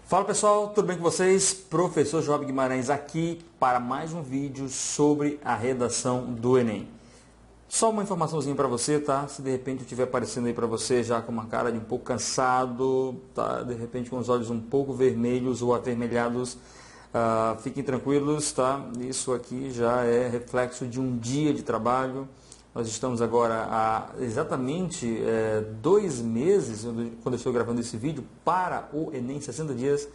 Fala pessoal, tudo bem com vocês? Professor Joab Guimarães aqui para mais um vídeo sobre a redação do Enem. Só uma informaçãozinha para você, tá? Se de repente eu estiver aparecendo aí para você já com uma cara de um pouco cansado, tá? De repente com os olhos um pouco vermelhos ou avermelhados, fiquem tranquilos, tá? Isso aqui já é reflexo de um dia de trabalho. Nós estamos agora há exatamente 2 meses, quando eu estou gravando esse vídeo, para o Enem 60 dias.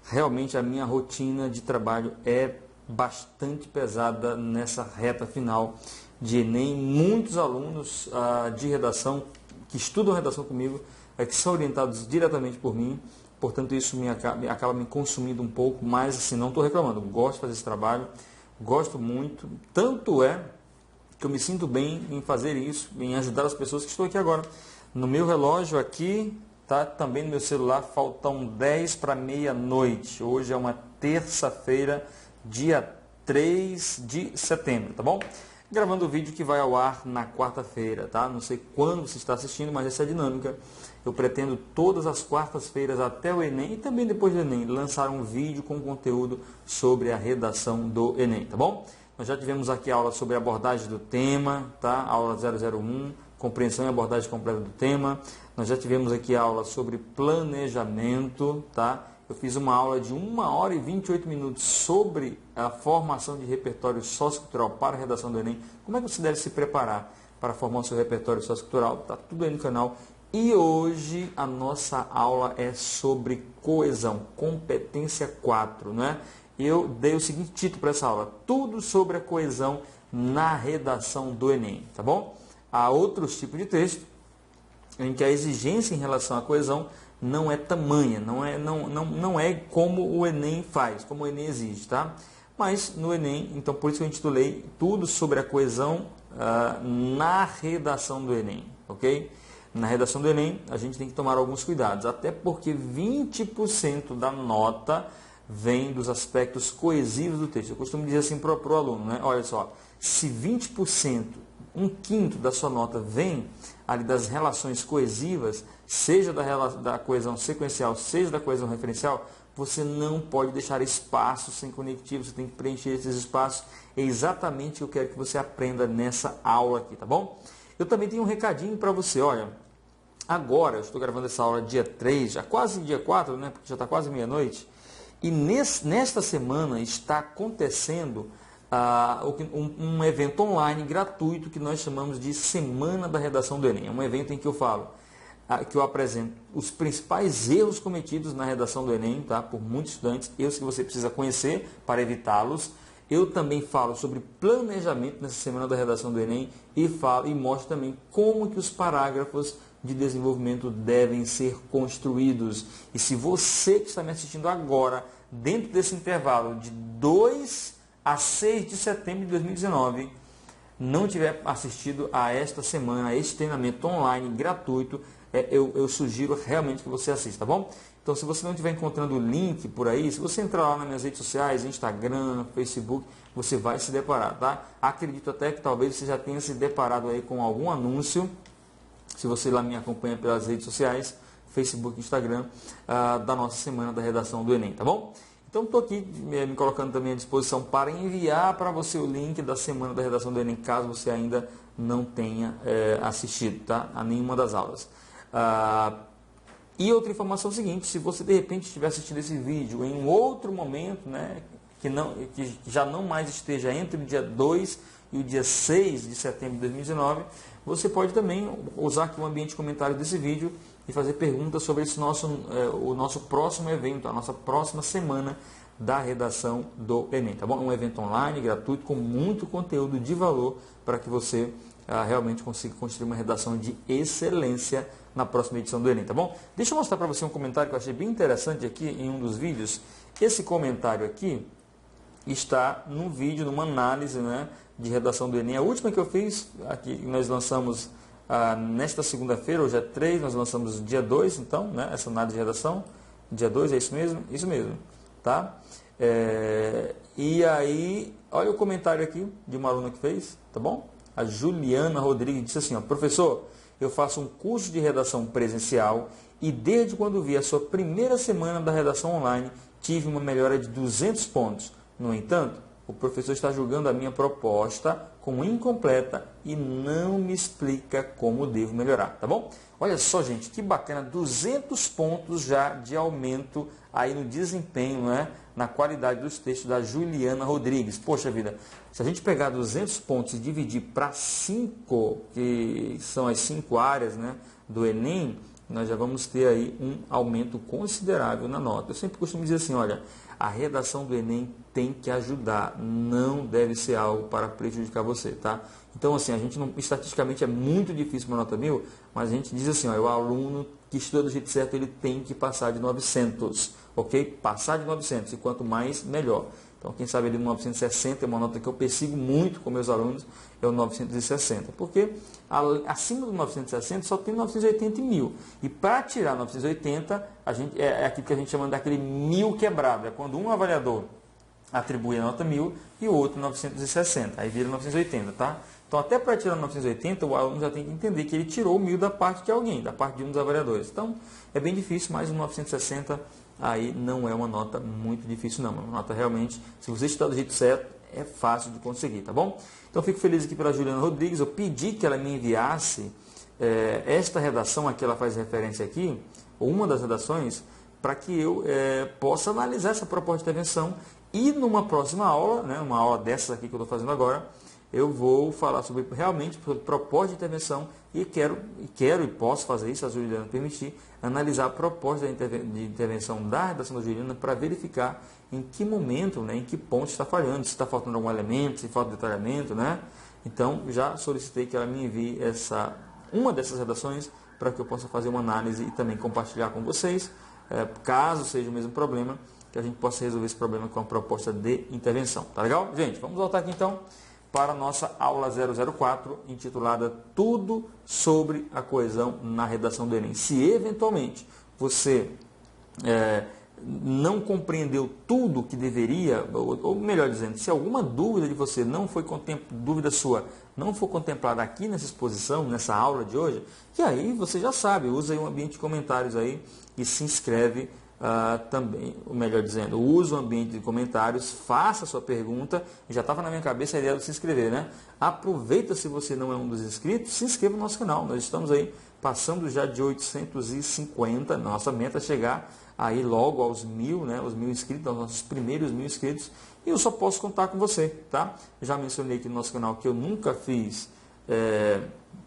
Realmente a minha rotina de trabalho é bastante pesada nessa reta final de Enem. Muitos alunos de redação, que estudam redação comigo, que são orientados diretamente por mim. Portanto, isso acaba me consumindo um pouco, mas assim, não estou reclamando. Gosto de fazer esse trabalho, gosto muito. Tanto é que eu me sinto bem em fazer isso, em ajudar as pessoas que estou aqui agora. No meu relógio aqui, tá? Também no meu celular, faltam 10 para meia-noite. Hoje é uma terça-feira, dia 3 de setembro, tá bom? Gravando o vídeo que vai ao ar na quarta-feira, tá? Não sei quando você está assistindo, mas essa é a dinâmica. Eu pretendo todas as quartas-feiras até o Enem e também depois do Enem lançar um vídeo com conteúdo sobre a redação do Enem, tá bom? Nós já tivemos aqui aula sobre a abordagem do tema, tá? Aula 001, compreensão e abordagem completa do tema. Nós já tivemos aqui aula sobre planejamento, tá? Eu fiz uma aula de 1 hora e 28 minutos sobre a formação de repertório sociocultural para a redação do Enem. Como é que você deve se preparar para formar o seu repertório sociocultural? Tá tudo aí no canal. E hoje a nossa aula é sobre coesão, competência 4, né? Eu dei o seguinte título para essa aula: tudo sobre a coesão na redação do Enem, tá bom? Há outros tipos de texto em que a exigência em relação à coesão não é tamanha, não é como o Enem faz, como o Enem exige, tá? Mas no Enem, então por isso eu intitulei tudo sobre a coesão na redação do Enem, ok? Na redação do Enem a gente tem que tomar alguns cuidados, até porque 20% da nota vem dos aspectos coesivos do texto. Eu costumo dizer assim para o aluno, né? Olha só, se 20%, 1/5 da sua nota vem ali das relações coesivas, seja da coesão sequencial, seja da coesão referencial, você não pode deixar espaços sem conectivo, você tem que preencher esses espaços. É exatamente o que eu quero que você aprenda nessa aula aqui, tá bom? Eu também tenho um recadinho para você, olha, agora eu estou gravando essa aula dia 3, já quase dia 4, né? Porque já está quase meia-noite. E nesta semana está acontecendo um evento online gratuito que nós chamamos de Semana da Redação do Enem. É um evento em que eu falo, que eu apresento os principais erros cometidos na redação do Enem, tá? Por muitos estudantes, erros que você precisa conhecer para evitá-los. Eu também falo sobre planejamento nessa Semana da Redação do Enem e mostro também como que os parágrafos de desenvolvimento devem ser construídos. E se você que está me assistindo agora, dentro desse intervalo de 2 a 6 de setembro de 2019, não tiver assistido a esta semana, a este treinamento online gratuito, eu sugiro realmente que você assista, tá bom? Então, se você não estiver encontrando o link por aí, se você entrar lá nas minhas redes sociais, Instagram, Facebook, você vai se deparar, tá? Acredito até que talvez você já tenha se deparado aí com algum anúncio, se você lá me acompanha pelas redes sociais, Facebook, Instagram, da nossa Semana da Redação do Enem, tá bom? Então, estou aqui me colocando também à disposição para enviar para você o link da Semana da Redação do Enem, caso você ainda não tenha assistido, tá? A nenhuma das aulas. E outra informação é o seguinte: se você de repente estiver assistindo esse vídeo em um outro momento, né, que já não mais esteja entre o dia 2 e o dia 6 de setembro de 2019, você pode também usar aqui o ambiente de comentário desse vídeo e fazer perguntas sobre o nosso próximo evento, a nossa próxima semana da redação do Enem, tá bom? É um evento online, gratuito, com muito conteúdo de valor para que você realmente consiga construir uma redação de excelência na próxima edição do Enem, tá bom? Deixa eu mostrar para você um comentário que eu achei bem interessante aqui em um dos vídeos. Esse comentário aqui está num vídeo, numa análise, né, de redação do Enem. A última que eu fiz, aqui nós lançamos nesta segunda-feira, hoje é 3, nós lançamos dia 2, então, né, essa análise de redação, dia 2, é isso mesmo? Isso mesmo, tá? E aí, olha o comentário aqui de uma aluna que fez, tá bom? A Juliana Rodrigues disse assim, ó: professor, eu faço um curso de redação presencial e desde quando vi a sua primeira semana da redação online, tive uma melhora de 200 pontos. No entanto, o professor está julgando a minha proposta como incompleta e não me explica como devo melhorar, tá bom? Olha só, gente, que bacana, 200 pontos já de aumento aí no desempenho, né? Na qualidade dos textos da Juliana Rodrigues. Poxa vida, se a gente pegar 200 pontos e dividir para 5, que são as 5 áreas, né, do Enem, nós já vamos ter aí um aumento considerável na nota. Eu sempre costumo dizer assim, olha, a redação do Enem tem que ajudar, não deve ser algo para prejudicar você, tá? Então, assim, a gente não, estatisticamente é muito difícil uma nota 1000, mas a gente diz assim, ó, o aluno que estuda do jeito certo, ele tem que passar de 900, ok? Passar de 900, e quanto mais, melhor. Então, quem sabe ali no 960 é uma nota que eu persigo muito com meus alunos, é o 960. Porque acima do 960 só tem 980 e 1000. E para tirar 980, é aquilo que a gente chama daquele 1000 quebrado. É quando um avaliador atribui a nota 1000 e o outro 960. Aí vira 980, tá? Então, até para tirar 980, o aluno já tem que entender que ele tirou 1000 da parte de alguém, da parte de um dos avaliadores. Então, é bem difícil, mas o 960 aí não é uma nota muito difícil não. É uma nota realmente, se você está do jeito certo, é fácil de conseguir, tá bom? Então, fico feliz aqui pela Juliana Rodrigues. Eu pedi que ela me enviasse esta redação a que ela faz referência aqui, ou uma das redações, para que eu possa analisar essa proposta de intervenção e numa próxima aula, né, uma aula dessas aqui que eu estou fazendo agora, eu vou falar sobre realmente sobre proposta de intervenção e quero e posso fazer isso, se a Juliana permitir, analisar a proposta de intervenção da redação da Juliana para verificar em que momento, né, em que ponto está falhando, se está faltando algum elemento, se falta detalhamento, né? Então, já solicitei que ela me envie uma dessas redações para que eu possa fazer uma análise e também compartilhar com vocês, caso seja o mesmo problema, que a gente possa resolver esse problema com a proposta de intervenção. Tá legal? Gente, vamos voltar aqui então para a nossa aula 004, intitulada Tudo sobre a coesão na redação do Enem. Se eventualmente você não compreendeu tudo que deveria, ou melhor dizendo, se alguma dúvida de você dúvida sua não for contemplada aqui nessa exposição, nessa aula de hoje, que aí você já sabe, usa aí um ambiente de comentários aí e se inscreve também, ou melhor dizendo, usa o ambiente de comentários, faça a sua pergunta. Já estava na minha cabeça a ideia de se inscrever, né? Aproveita, se você não é um dos inscritos, se inscreva no nosso canal. Nós estamos aí passando já de 850, nossa meta é chegar aí logo aos 1000, né? Os 1000 inscritos, aos nossos primeiros 1000 inscritos, e eu só posso contar com você, tá? Já mencionei aqui no nosso canal que eu nunca fiz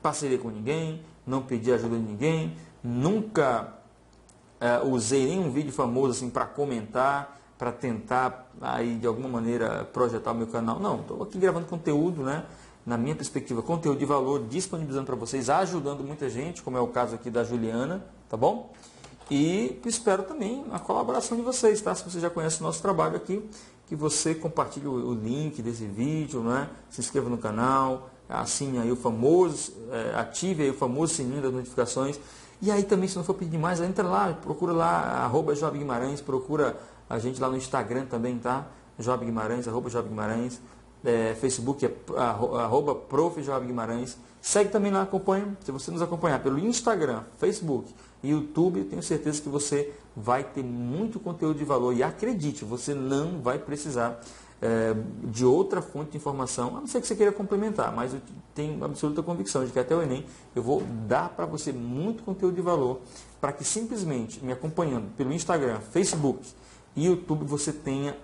parceria com ninguém, não pedi ajuda de ninguém, nunca usei nenhum vídeo famoso assim para comentar, para tentar aí de alguma maneira projetar o meu canal. Não, estou aqui gravando conteúdo, né? Na minha perspectiva, conteúdo de valor, disponibilizando para vocês, ajudando muita gente, como é o caso aqui da Juliana, tá bom? E espero também a colaboração de vocês, tá? Se você já conhece o nosso trabalho aqui, que você compartilhe o link desse vídeo, né? Se inscreva no canal, assine aí o famoso, ative aí o famoso sininho das notificações. E aí também, se não for pedir mais, entra lá, procura lá, @Joab Guimarães, procura a gente lá no Instagram também, tá? Joab Guimarães, @Joab Guimarães, Facebook é @Prof. Joab Guimarães. Segue também lá, acompanha. Se você nos acompanhar pelo Instagram, Facebook e YouTube, tenho certeza que você vai ter muito conteúdo de valor. E acredite, você não vai precisar de outra fonte de informação, a não ser que você queira complementar, mas eu tenho absoluta convicção de que até o Enem eu vou dar para você muito conteúdo de valor, para que simplesmente me acompanhando pelo Instagram, Facebook e YouTube você tenha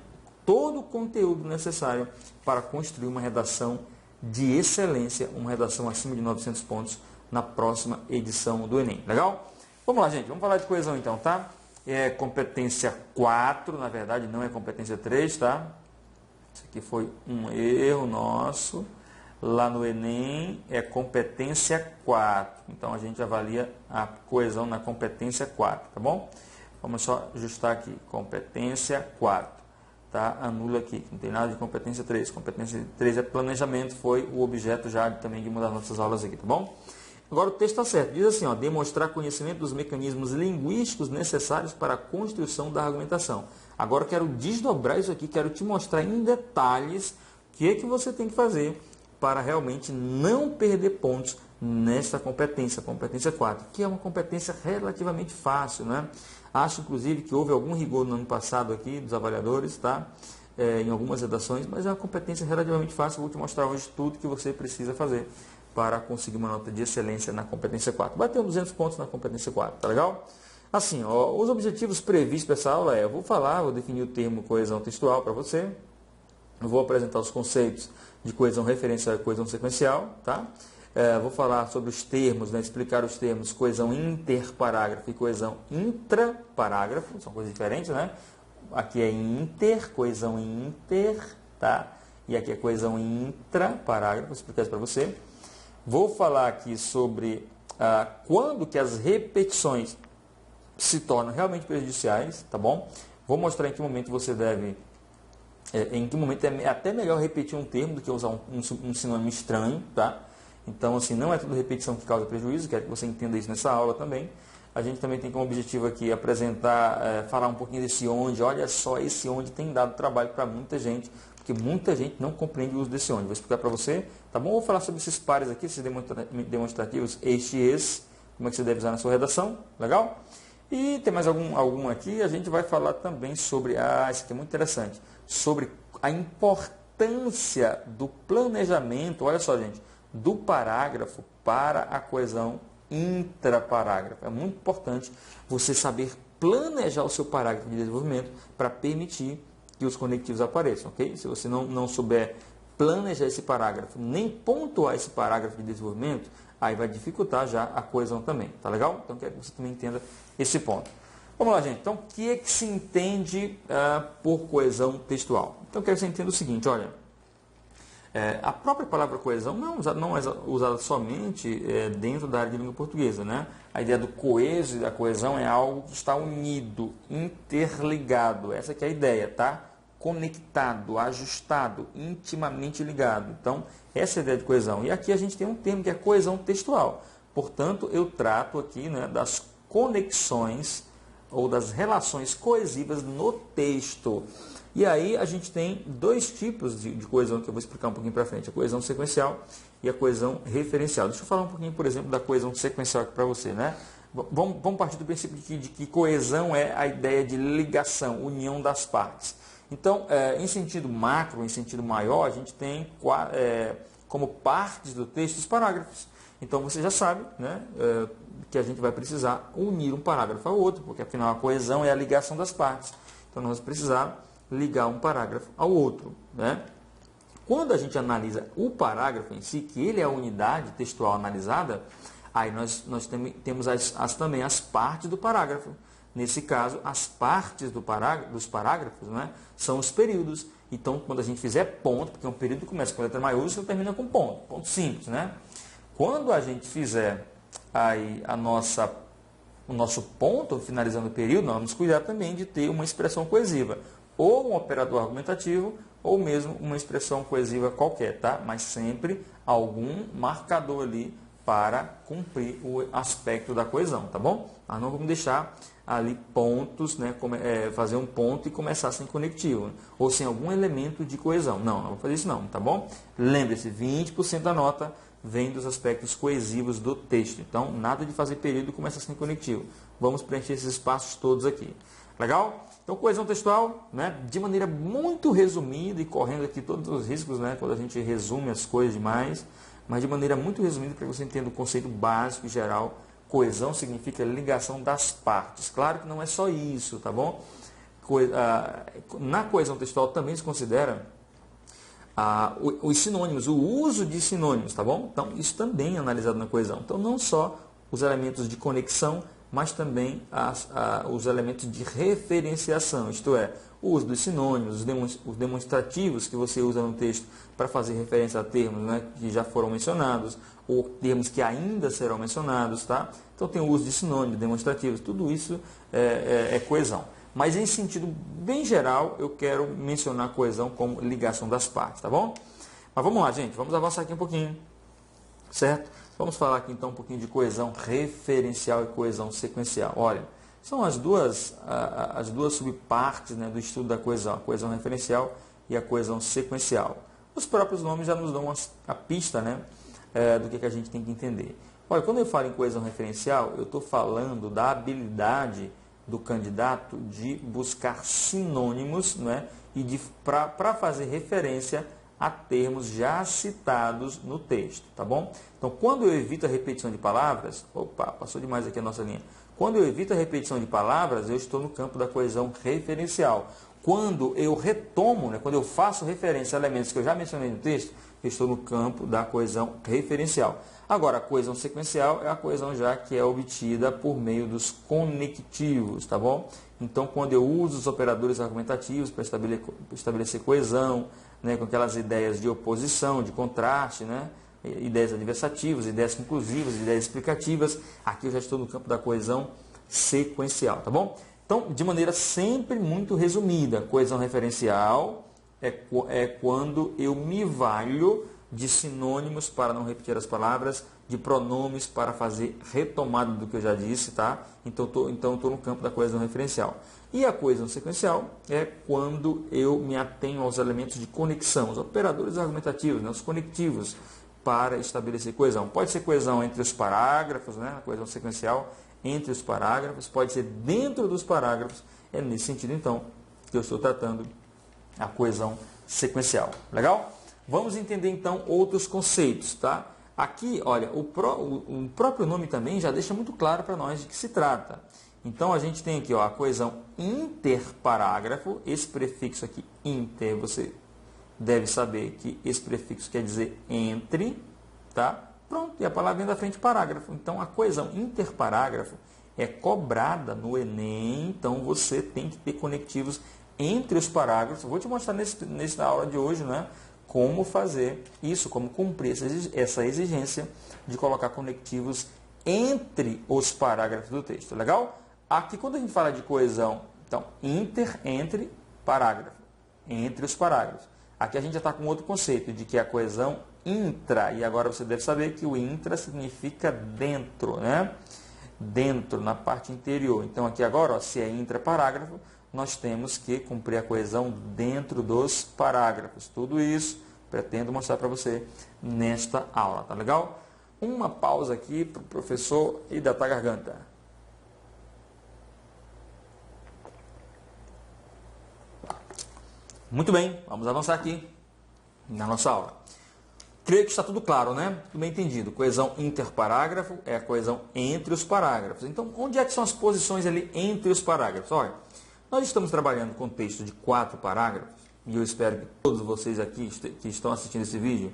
todo o conteúdo necessário para construir uma redação de excelência, uma redação acima de 900 pontos na próxima edição do Enem. Legal? Vamos lá, gente, vamos falar de coesão então, tá? É competência 4, na verdade não é competência 3, tá? Isso aqui foi um erro nosso. Lá no Enem é competência 4. Então a gente avalia a coesão na competência 4, tá bom? Vamos só ajustar aqui. Competência 4. Tá? Anula aqui. Não tem nada de competência 3. Competência 3 é planejamento. Foi o objeto já também de uma das nossas aulas aqui, tá bom? Agora o texto está certo. Diz assim, ó, demonstrar conhecimento dos mecanismos linguísticos necessários para a construção da argumentação. Agora eu quero desdobrar isso aqui, quero te mostrar em detalhes o que é que você tem que fazer para realmente não perder pontos nesta competência, competência 4, que é uma competência relativamente fácil, né? Acho, inclusive, que houve algum rigor no ano passado aqui dos avaliadores, tá? Em algumas redações, mas é uma competência relativamente fácil. Vou te mostrar hoje tudo que você precisa fazer para conseguir uma nota de excelência na competência 4. Bateu 200 pontos na competência 4, tá legal? Assim, ó, os objetivos previstos para essa aula eu vou definir o termo coesão textual para você, eu vou apresentar os conceitos de coesão referencial e coesão sequencial, tá? Vou falar sobre os termos, né, explicar os termos coesão interparágrafo e coesão intraparágrafo, são coisas diferentes, né? Aqui é inter, coesão inter, tá? E aqui é coesão intraparágrafo, vou explicar isso para você. Vou falar aqui sobre quando que as repetições se tornam realmente prejudiciais, tá bom? Vou mostrar em que momento você deve, em que momento é até melhor repetir um termo do que usar um sinônimo estranho, tá? Então, assim, não é tudo repetição que causa prejuízo, quero que você entenda isso nessa aula também. A gente também tem como objetivo aqui apresentar, falar um pouquinho desse onde. Olha só, esse onde tem dado trabalho para muita gente, porque muita gente não compreende o uso desse onde. Vou explicar para você, tá bom? Vou falar sobre esses pares aqui, esses demonstrativos, este e esse, como é que você deve usar na sua redação, legal? E tem mais algum aqui, a gente vai falar também sobre, isso aqui é muito interessante, sobre a importância do planejamento, olha só, gente, do parágrafo para a coesão intraparágrafo. É muito importante você saber planejar o seu parágrafo de desenvolvimento para permitir que os conectivos apareçam, ok? Se você não souber planejar esse parágrafo, nem pontuar esse parágrafo de desenvolvimento, aí vai dificultar já a coesão também, tá legal? Então quero que você também entenda esse ponto. Vamos lá, gente. Então, o que é que se entende por coesão textual? Então, eu quero que você entenda o seguinte, olha, a própria palavra coesão não é usada somente dentro da área de língua portuguesa, né? A ideia do coeso e da coesão é algo que está unido, interligado. Essa que é a ideia, tá? Conectado, ajustado, intimamente ligado. Então, essa é a ideia de coesão. E aqui a gente tem um termo que é coesão textual. Portanto, eu trato aqui, né, das conexões ou das relações coesivas no texto. E aí a gente tem dois tipos de coesão que eu vou explicar um pouquinho para frente. A coesão sequencial e a coesão referencial. Deixa eu falar um pouquinho, por exemplo, da coesão sequencial aqui para você, né? Vamos partir do princípio de que coesão é a ideia de ligação, união das partes. Então, em sentido macro, em sentido maior, a gente tem como partes do texto os parágrafos. Então, você já sabe, né, que a gente vai precisar unir um parágrafo ao outro, porque afinal a coesão é a ligação das partes. Então, nós vamos precisar ligar um parágrafo ao outro, né? Quando a gente analisa o parágrafo em si, que ele é a unidade textual analisada, aí nós temos também as partes do parágrafo. Nesse caso, as partes dos parágrafos, né, são os períodos. Então, quando a gente fizer ponto, porque um período começa com letra maiúscula e termina com ponto, ponto simples, né? Quando a gente fizer aí o nosso ponto, finalizando o período, nós vamos cuidar também de ter uma expressão coesiva, ou um operador argumentativo, ou mesmo uma expressão coesiva qualquer, tá? Mas sempre algum marcador ali para cumprir o aspecto da coesão, tá bom? Nós não vamos deixar ali pontos, né, fazer um ponto e começar sem conectivo, ou sem algum elemento de coesão. Não vamos fazer isso não, tá bom? Lembre-se, 20% da nota vem dos aspectos coesivos do texto. Então, nada de fazer período e começar sem conectivo. Vamos preencher esses espaços todos aqui. Legal? Então, coesão textual, né, de maneira muito resumida e correndo aqui todos os riscos, né, quando a gente resume as coisas demais, mas de maneira muito resumida para que você entenda o conceito básico e geral. Coesão significa ligação das partes. Claro que não é só isso, tá bom? Na coesão textual também se considera os sinônimos, o uso de sinônimos, tá bom? Então, isso também é analisado na coesão. Então, não só os elementos de conexão, mas também os elementos de referenciação, isto é, o uso dos sinônimos, os demonstrativos que você usa no texto para fazer referência a termos, né, que já foram mencionados, ou termos que ainda serão mencionados, tá? Então tem o uso de sinônimos, demonstrativos, tudo isso é coesão. Mas em sentido bem geral, eu quero mencionar coesão como ligação das partes, tá bom? Mas vamos lá, gente, vamos avançar aqui um pouquinho, certo? Vamos falar aqui então um pouquinho de coesão referencial e coesão sequencial. Olha, são as duas subpartes, né, do estudo da coesão, a coesão referencial e a coesão sequencial. Os próprios nomes já nos dão a pista, né? do que a gente tem que entender. Olha, quando eu falo em coesão referencial, eu estou falando da habilidade do candidato de buscar sinônimos, né, e para fazer referência a termos já citados no texto, tá bom? Então, quando eu evito a repetição de palavras, opa, passou demais aqui a nossa linha. Quando eu evito a repetição de palavras, eu estou no campo da coesão referencial. Quando eu retomo, né, quando eu faço referência a elementos que eu já mencionei no texto, eu estou no campo da coesão referencial. Agora, a coesão sequencial é a coesão já que é obtida por meio dos conectivos, tá bom? Então, quando eu uso os operadores argumentativos para estabelecer coesão, né, com aquelas ideias de oposição, de contraste, né, ideias adversativas, ideias conclusivas, ideias explicativas, aqui eu já estou no campo da coesão sequencial, tá bom? Então, de maneira sempre muito resumida, coesão referencial é quando eu me valho de sinônimos para não repetir as palavras, de pronomes para fazer retomada do que eu já disse, tá? Então estou no campo da coesão referencial. E a coesão sequencial é quando eu me atenho aos elementos de conexão, os operadores argumentativos, né, os conectivos, para estabelecer coesão. Pode ser coesão entre os parágrafos, né, a coesão sequencial entre os parágrafos, pode ser dentro dos parágrafos, é nesse sentido, então, que eu estou tratando a coesão sequencial. Legal? Vamos entender, então, outros conceitos, tá? Aqui, olha, o próprio nome também já deixa muito claro para nós de que se trata. Então, a gente tem aqui, ó, a coesão interparágrafo, esse prefixo aqui, inter, você deve saber que esse prefixo quer dizer entre, tá? Pronto, e a palavra vem da frente parágrafo. Então, a coesão interparágrafo é cobrada no Enem, então você tem que ter conectivos entre os parágrafos. Eu vou te mostrar nessa aula de hoje, né, como fazer isso, como cumprir essa exigência de colocar conectivos entre os parágrafos do texto. Legal? Aqui, quando a gente fala de coesão, então, entre parágrafo, entre os parágrafos. Aqui a gente já está com outro conceito, de que a coesão intra, e agora você deve saber que o intra significa dentro, né? Dentro, na parte interior. Então, aqui agora, ó, se é intraparágrafo, nós temos que cumprir a coesão dentro dos parágrafos. Tudo isso pretendo mostrar para você nesta aula, tá legal? Uma pausa aqui para o professor hidratar a garganta. Muito bem, vamos avançar aqui na nossa aula. Creio que está tudo claro, né? Tudo bem entendido. Coesão interparágrafo é a coesão entre os parágrafos. Então, onde é que são as posições ali entre os parágrafos? Olha, nós estamos trabalhando com texto de 4 parágrafos, e eu espero que todos vocês aqui que estão assistindo esse vídeo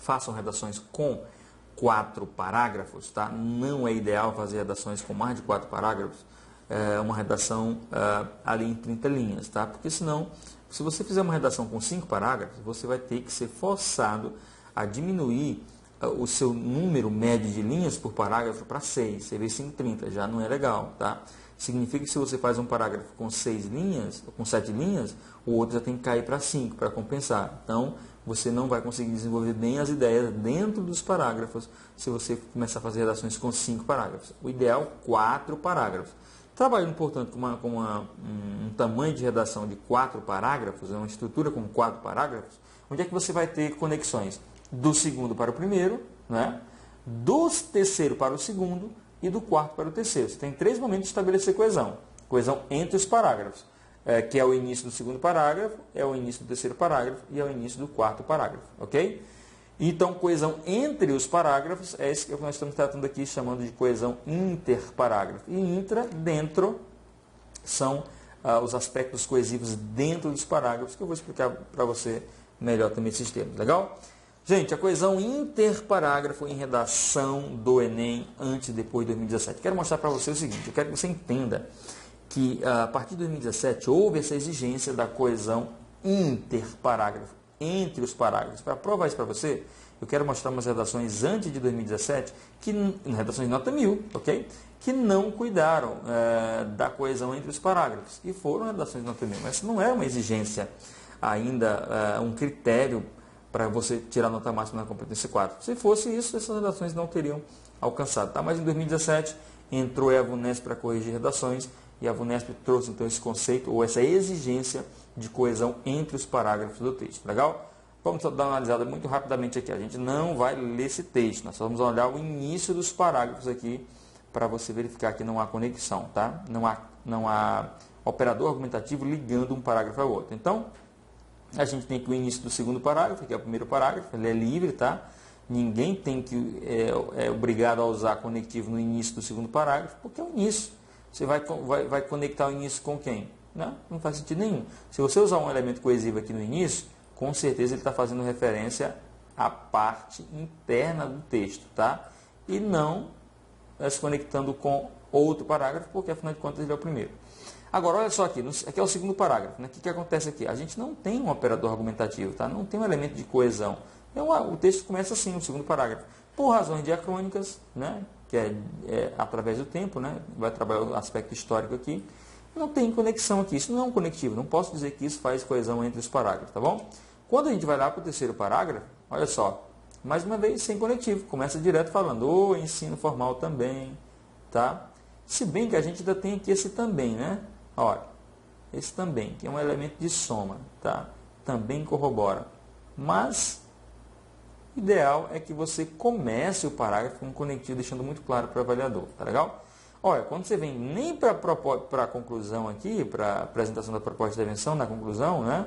façam redações com 4 parágrafos, tá? Não é ideal fazer redações com mais de 4 parágrafos, uma redação ali em 30 linhas, tá? Porque senão, se você fizer uma redação com 5 parágrafos, você vai ter que ser forçado a diminuir o seu número médio de linhas por parágrafo para 6. Você vê 5, 30, já não é legal, tá? Significa que se você faz um parágrafo com 6 linhas, com 7 linhas, o outro já tem que cair para 5 para compensar. Então, você não vai conseguir desenvolver bem as ideias dentro dos parágrafos se você começar a fazer redações com 5 parágrafos. O ideal, 4 parágrafos. Trabalhando, portanto, com um tamanho de redação de 4 parágrafos, uma estrutura com 4 parágrafos, onde é que você vai ter conexões do segundo para o primeiro, né? Do terceiro para o segundo e do quarto para o terceiro. Você tem 3 momentos de estabelecer coesão. Coesão entre os parágrafos, que é o início do segundo parágrafo, é o início do terceiro parágrafo e é o início do quarto parágrafo. Ok? Então, coesão entre os parágrafos é esse que nós estamos tratando aqui, chamando de coesão interparágrafo. E intra, dentro, são os aspectos coesivos dentro dos parágrafos, que eu vou explicar para você melhor também esses termos. Legal? Gente, a coesão interparágrafo em redação do Enem antes e depois de 2017. Quero mostrar para você o seguinte, eu quero que você entenda que a partir de 2017 houve essa exigência da coesão interparágrafo, entre os parágrafos. Para provar isso para você, eu quero mostrar umas redações antes de 2017, redações de nota 1000, ok? Que não cuidaram da coesão entre os parágrafos. E foram redações de nota 1000. Mas não é uma exigência ainda, um critério para você tirar a nota máxima na competência 4. Se fosse isso, essas redações não teriam alcançado. Tá? Mas em 2017 entrou a VUNESP para corrigir redações e a VUNESP trouxe então esse conceito ou essa exigência de coesão entre os parágrafos do texto. Legal? Vamos dar uma analisada muito rapidamente aqui. A gente não vai ler esse texto, nós só vamos olhar o início dos parágrafos aqui para você verificar que não há conexão, tá? Não há operador argumentativo ligando um parágrafo ao outro. Então, a gente tem aqui o início do segundo parágrafo, que é o primeiro parágrafo, ele é livre, tá? Ninguém tem que é obrigado a usar conectivo no início do segundo parágrafo, porque é o início. Você vai conectar o início com quem? Não faz sentido nenhum. Se você usar um elemento coesivo aqui no início, com certeza ele está fazendo referência à parte interna do texto, tá? E não se conectando com outro parágrafo, porque afinal de contas ele é o primeiro. Agora, olha só aqui, aqui é o segundo parágrafo, né? O que acontece aqui? A gente não tem um operador argumentativo, tá? Não tem um elemento de coesão. Então, o texto começa assim, o segundo parágrafo. Por razões diacrônicas, né? Que é através do tempo, né? Vai trabalhar o aspecto histórico aqui. Não tem conexão aqui, isso não é um conectivo. Não posso dizer que isso faz coesão entre os parágrafos, tá bom? Quando a gente vai lá para o terceiro parágrafo, olha só, mais uma vez sem conectivo. Começa direto falando, o ensino formal também, tá? Se bem que a gente ainda tem aqui esse também, né? Olha, esse também, que é um elemento de soma, tá? Também corrobora. Mas, o ideal é que você comece o parágrafo com um conectivo, deixando muito claro para o avaliador, tá legal? Olha, quando você vem nem para a conclusão aqui, para a apresentação da proposta de intervenção, na conclusão, né?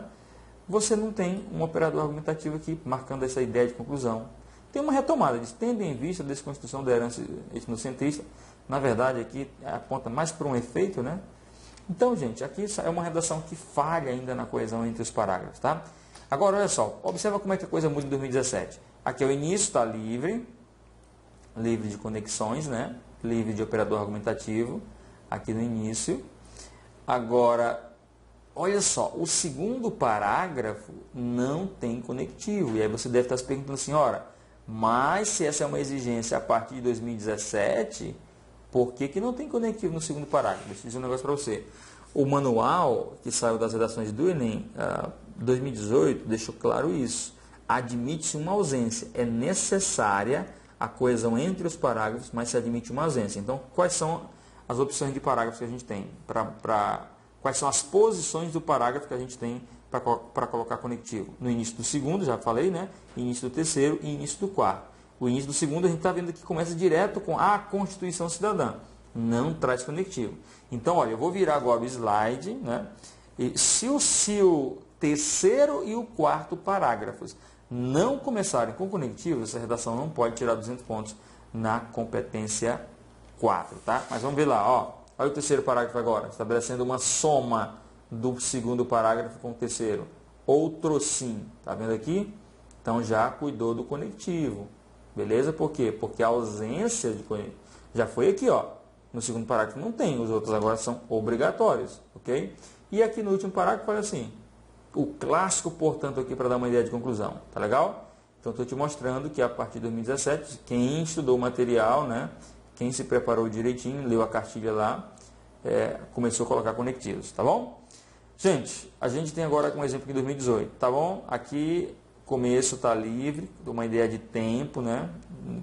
Você não tem um operador argumentativo aqui, marcando essa ideia de conclusão. Tem uma retomada, diz, tendo em vista a desconstrução da herança etnocentrista, na verdade aqui aponta mais para um efeito, né? Então, gente, aqui é uma redação que falha ainda na coesão entre os parágrafos, tá? Agora, olha só, observa como é que a coisa muda em 2017. Aqui é o início, está livre de conexões, né? Livre de operador argumentativo, aqui no início. Agora, olha só, o segundo parágrafo não tem conectivo. E aí você deve estar se perguntando assim, ora, mas se essa é uma exigência a partir de 2017, por que não tem conectivo no segundo parágrafo? Deixa eu dizer um negócio para você. O manual que saiu das redações do Enem 2018 deixou claro isso. Admite-se uma ausência. É necessária a coesão entre os parágrafos, mas se admite uma ausência. Então, quais são as opções de parágrafos que a gente tem? Quais são as posições do parágrafo que a gente tem para colocar conectivo? No início do segundo, já falei, né? Início do terceiro e início do quarto. O início do segundo a gente está vendo que começa direto com a Constituição Cidadã. Não traz conectivo. Então, olha, eu vou virar agora o slide, né? E se o terceiro e o quarto parágrafos não começarem com conectivo, essa redação não pode tirar 200 pontos na competência 4, tá? Mas vamos ver lá, ó. Olha o terceiro parágrafo agora, estabelecendo uma soma do segundo parágrafo com o terceiro. Outro sim, tá vendo aqui? Então já cuidou do conectivo, beleza? Por quê? Porque a ausência de conectivo já foi aqui, ó. No segundo parágrafo não tem, os outros agora são obrigatórios, ok? E aqui no último parágrafo, olha assim, o clássico, portanto, aqui para dar uma ideia de conclusão, tá legal? Então estou te mostrando que a partir de 2017, quem estudou o material, né? Quem se preparou direitinho, leu a cartilha lá, começou a colocar conectivos, tá bom? Gente, a gente tem agora um exemplo aqui em 2018, tá bom? Aqui, começo está livre, uma ideia de tempo, né?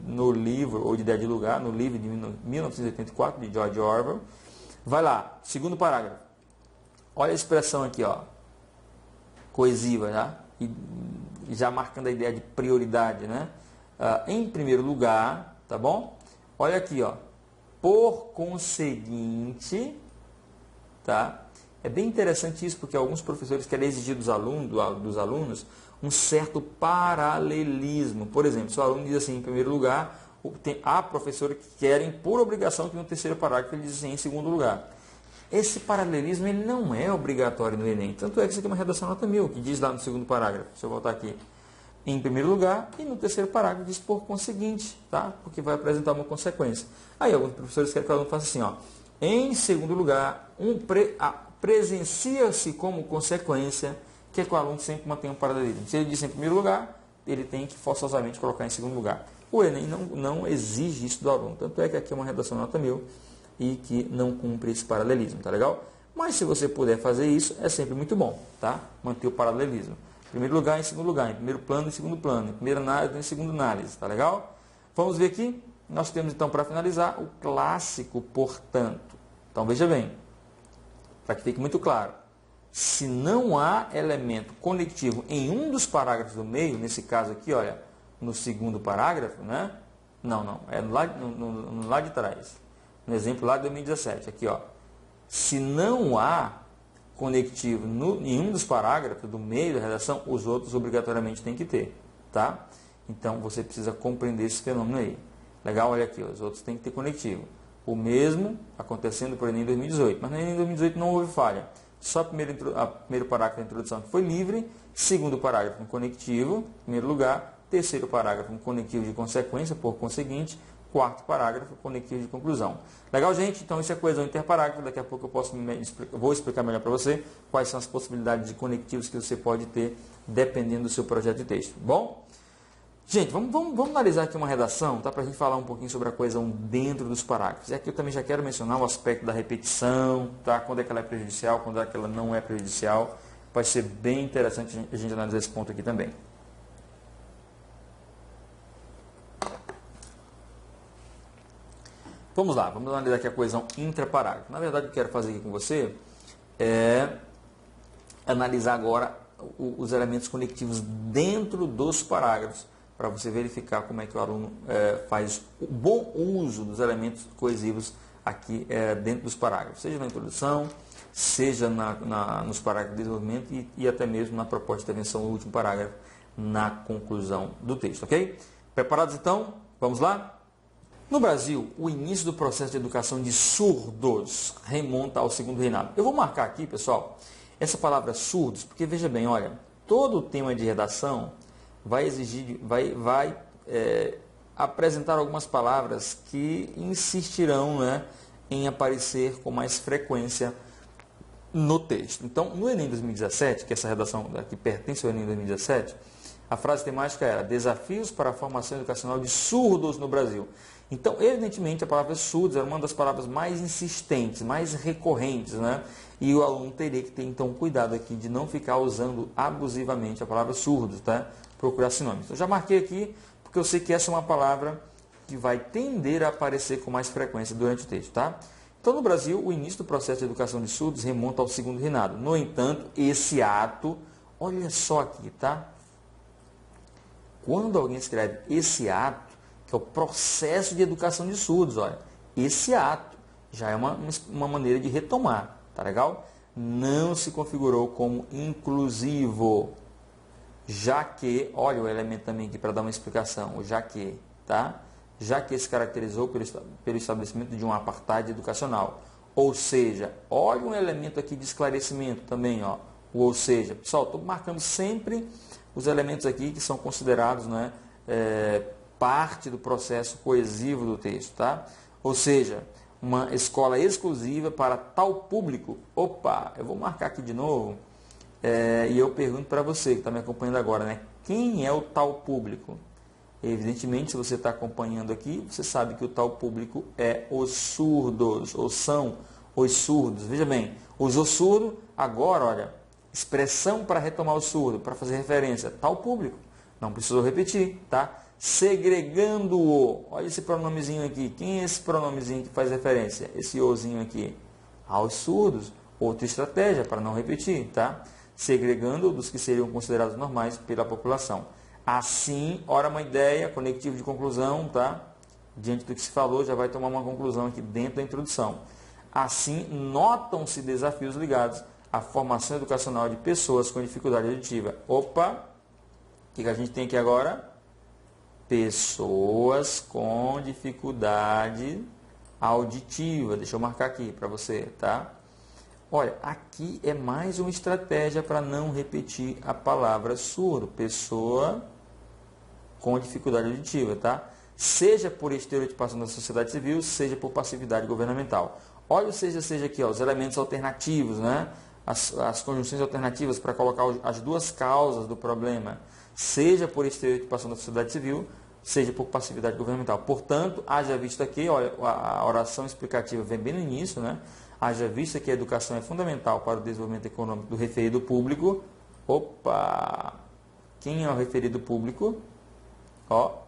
No livro, ou de ideia de lugar, no livro de 1984, de George Orwell. Vai lá, segundo parágrafo. Olha a expressão aqui, ó. Coesiva, já? E já marcando a ideia de prioridade, né? Em primeiro lugar, tá bom? Olha aqui, ó. Por conseguinte, tá? É bem interessante isso, porque alguns professores querem exigir dos alunos um certo paralelismo. Por exemplo, se o aluno diz assim, em primeiro lugar, há professores que querem, por obrigação, que no terceiro parágrafo ele diz assim, em segundo lugar. Esse paralelismo ele não é obrigatório no Enem. Tanto é que isso aqui é uma redação nota 1000, que diz lá no segundo parágrafo. Se eu voltar aqui. Em primeiro lugar, e no terceiro parágrafo diz por conseguinte, tá? Porque vai apresentar uma consequência. Aí alguns professores querem que o aluno faça assim, ó. Em segundo lugar, presencia-se como consequência que o aluno sempre mantém um paralelismo. Se ele disse em primeiro lugar, ele tem que forçosamente colocar em segundo lugar. O Enem não exige isso do aluno. Tanto é que aqui é uma redação nota 1000 e que não cumpre esse paralelismo, tá legal? Mas se você puder fazer isso, é sempre muito bom, tá? Manter o paralelismo. Em primeiro lugar, em segundo lugar, em primeiro plano, em segundo plano, em primeira análise, em segunda análise, tá legal? Vamos ver aqui, nós temos então para finalizar o clássico, portanto. Então veja bem, para que fique muito claro. se não há elemento conectivo em um dos parágrafos do meio, nesse caso aqui, olha, no segundo parágrafo, né? Não, é no lado de trás. No exemplo lá de 2017, aqui, ó. Se não há conectivo em um dos parágrafos do meio da redação, os outros obrigatoriamente têm que ter, tá? Então, você precisa compreender esse fenômeno aí. Legal? Olha aqui, ó, os outros têm que ter conectivo. O mesmo acontecendo por Enem 2018, mas no Enem 2018 não houve falha. Só o primeiro parágrafo da introdução que foi livre, segundo parágrafo um conectivo, em primeiro lugar, terceiro parágrafo um conectivo de consequência, por conseguinte, quarto parágrafo conectivo de conclusão. Legal, gente? Então isso é coesão interparágrafo, daqui a pouco eu vou explicar melhor para você quais são as possibilidades de conectivos que você pode ter dependendo do seu projeto de texto. Bom? Gente, vamos analisar aqui uma redação, tá? Para a gente falar um pouquinho sobre a coesão dentro dos parágrafos. E aqui eu também já quero mencionar o aspecto da repetição, tá? Quando é que ela é prejudicial, quando é que ela não é prejudicial. Vai ser bem interessante a gente analisar esse ponto aqui também. Vamos lá, vamos analisar aqui a coesão intraparágrafo. Na verdade, o que eu quero fazer aqui com você é analisar agora os elementos conectivos dentro dos parágrafos, para você verificar como é que o aluno faz o bom uso dos elementos coesivos aqui dentro dos parágrafos, seja na introdução, seja nos parágrafos de desenvolvimento e até mesmo na proposta de intervenção no último parágrafo, na conclusão do texto, ok? Preparados então? Vamos lá? No Brasil, o início do processo de educação de surdos remonta ao segundo reinado. Eu vou marcar aqui, pessoal, essa palavra surdos, porque veja bem, olha, todo o tema de redação vai exigir, vai apresentar algumas palavras que insistirão, né, em aparecer com mais frequência no texto. Então, no Enem 2017, que essa redação aqui pertence ao Enem 2017, a frase temática era Desafios para a formação educacional de surdos no Brasil. Então, evidentemente, a palavra surdos era uma das palavras mais insistentes, mais recorrentes, né? E o aluno teria que ter, então, cuidado aqui de não ficar usando abusivamente a palavra surdos, tá? Procurar sinônimos. Eu já marquei aqui, porque eu sei que essa é uma palavra que vai tender a aparecer com mais frequência durante o texto, tá? Então, no Brasil, o início do processo de educação de surdos remonta ao segundo reinado. No entanto, esse ato, olha só aqui, tá? Quando alguém escreve esse ato, que é o processo de educação de surdos, olha, esse ato já é uma maneira de retomar, tá legal? Não se configurou como inclusivo, já que, olha o elemento também aqui para dar uma explicação, o já que, tá? Já que se caracterizou pelo estabelecimento de um apartheid educacional. Ou seja, olha um elemento aqui de esclarecimento também, ó, o ou seja. Pessoal, estou marcando sempre os elementos aqui que são considerados, né, parte do processo coesivo do texto, tá? Ou seja, uma escola exclusiva para tal público. Opa, eu vou marcar aqui de novo e eu pergunto para você que está me acompanhando agora, né? Quem é o tal público? Evidentemente, se você está acompanhando aqui, você sabe que o tal público é os surdos, ou são os surdos. Veja bem, usou surdo, agora, olha, expressão para retomar o surdo, para fazer referência, tal público. Não precisou repetir, tá? Segregando-o. Olha esse pronomezinho aqui. Quem é esse pronomezinho que faz referência? Esse ozinho aqui. Aos surdos. Outra estratégia para não repetir, tá? Segregando dos que seriam considerados normais pela população. Assim, ora uma ideia, conectivo de conclusão, tá? Diante do que se falou, já vai tomar uma conclusão aqui dentro da introdução. Assim, notam-se desafios ligados à formação educacional de pessoas com dificuldade auditiva. Opa! O que a gente tem aqui agora? Pessoas com dificuldade auditiva. Deixa eu marcar aqui para você, tá? Olha, aqui é mais uma estratégia para não repetir a palavra surdo. Pessoa com dificuldade auditiva, tá? Seja por estereotipação da sociedade civil, seja por passividade governamental. Olha o seja aqui, ó, os elementos alternativos, né? As conjunções alternativas para colocar as duas causas do problema. Seja por estereotipação da sociedade civil, seja por passividade governamental. Portanto, haja visto aqui, olha, a oração explicativa vem bem no início, né? Haja vista que a educação é fundamental para o desenvolvimento econômico do referido público. Opa! Quem é o referido público? Ó,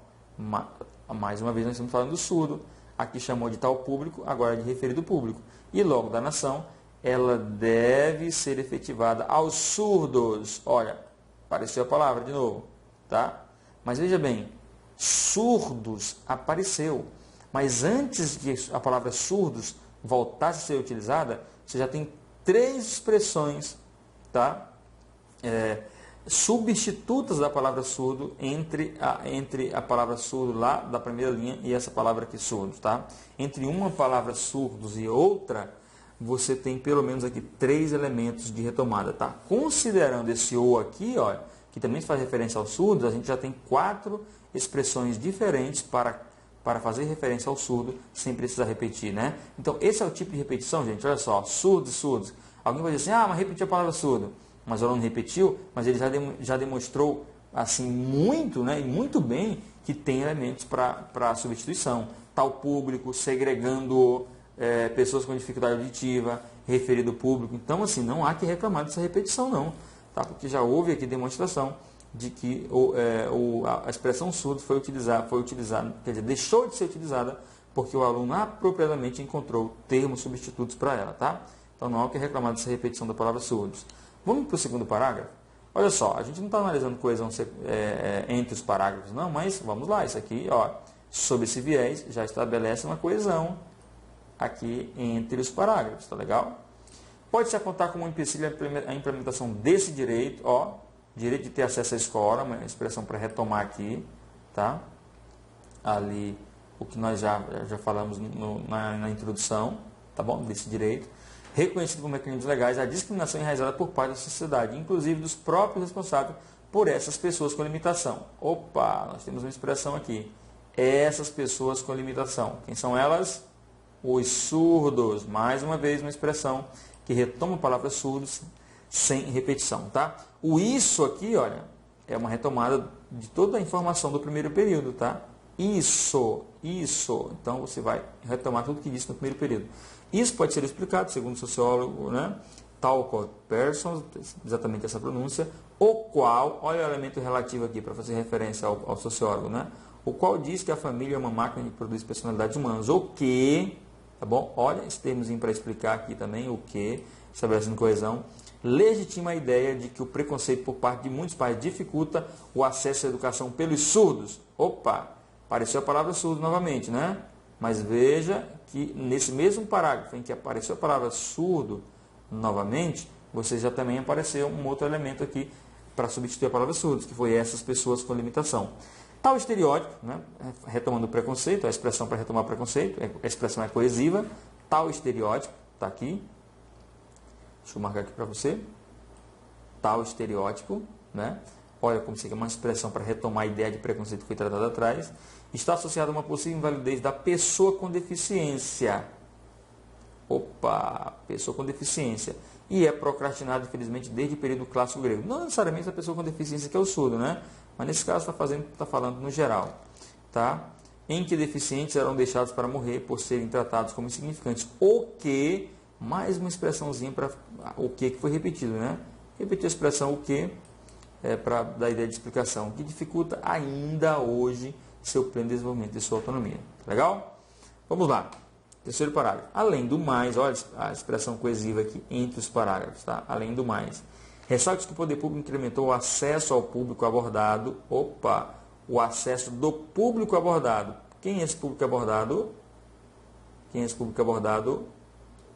mais uma vez nós estamos falando do surdo. Aqui chamou de tal público, agora de referido público. E logo da nação, ela deve ser efetivada aos surdos. Olha, apareceu a palavra de novo, tá? Mas veja bem, surdos apareceu. Mas antes de a palavra surdos voltasse a ser utilizada, você já tem 3 expressões, tá? Substitutas da palavra surdo entre a palavra surdo lá da primeira linha e essa palavra aqui surdos, tá? Entre uma palavra surdos e outra, você tem pelo menos aqui 3 elementos de retomada, tá? Considerando esse ou aqui, ó, que também faz referência aos surdos, a gente já tem 4 expressões diferentes para fazer referência ao surdo sem precisar repetir, né? Então, esse é o tipo de repetição, gente. Olha só, surdos e surdos. Alguém vai dizer assim, mas repetiu a palavra surdo. Mas o aluno repetiu, mas ele já demonstrou assim muito, né, e muito bem que tem elementos para substituição. Tal público, segregando pessoas com dificuldade auditiva, referido público. Então, assim, não há que reclamar dessa repetição, não. Tá? Porque já houve aqui demonstração de que a expressão surdo foi utilizada, quer dizer, deixou de ser utilizada porque o aluno apropriadamente encontrou termos substitutos para ela. Tá? Então, não há que reclamar dessa repetição da palavra surdos. Vamos para o segundo parágrafo? Olha só, a gente não está analisando coesão entre os parágrafos, não, mas vamos lá, isso aqui, ó, sob esse viés, já estabelece uma coesão aqui entre os parágrafos, tá legal? Pode-se apontar como um empecilho a implementação desse direito, ó, direito de ter acesso à escola, uma expressão para retomar aqui, tá? Ali, o que nós já falamos na introdução, tá bom? Desse direito. Reconhecido por mecanismos legais a discriminação enraizada por parte da sociedade, inclusive dos próprios responsáveis por essas pessoas com limitação. Opa, nós temos uma expressão aqui. Essas pessoas com limitação. Quem são elas? Os surdos. Mais uma vez, uma expressão que retoma a palavra surdos sem repetição, tá? O isso aqui, olha, é uma retomada de toda a informação do primeiro período, tá? Isso. Então, você vai retomar tudo que disse no primeiro período. Isso pode ser explicado, segundo o sociólogo, né? Tal qual person, exatamente essa pronúncia, o qual, olha o elemento relativo aqui para fazer referência ao sociólogo, né? O qual diz que a família é uma máquina que produz personalidades humanas, o que, tá bom? Olha esse termozinho para explicar aqui também, o que, estabelecendo coesão, legitima a ideia de que o preconceito por parte de muitos pais dificulta o acesso à educação pelos surdos. Opa, apareceu a palavra surdo novamente, né? Mas veja que nesse mesmo parágrafo em que apareceu a palavra surdo novamente, você já também apareceu um outro elemento aqui para substituir a palavra surdos, que foi essas pessoas com limitação. Tal estereótipo, né, retomando o preconceito, a expressão para retomar o preconceito, a expressão é coesiva, tal estereótipo, está aqui, deixa eu marcar aqui para você, tal estereótipo, né, olha como se é uma expressão para retomar a ideia de preconceito que foi tratada atrás, está associado a uma possível invalidez da pessoa com deficiência. Opa, pessoa com deficiência. E é procrastinado, infelizmente, desde o período clássico grego. Não necessariamente a pessoa com deficiência que é o surdo, né? Mas nesse caso está falando no geral. Tá? Em que deficientes eram deixados para morrer por serem tratados como insignificantes. O que, mais uma expressãozinha para o que foi repetido, né? Repetir a expressão o que para dar a ideia de explicação. Que dificulta ainda hoje seu pleno desenvolvimento de sua autonomia. Legal? Vamos lá. Terceiro parágrafo. Além do mais, olha a expressão coesiva aqui entre os parágrafos, tá? Além do mais. Ressalte que o poder público incrementou o acesso ao público abordado. Opa! O acesso do público abordado. Quem é esse público abordado? Quem é esse público abordado?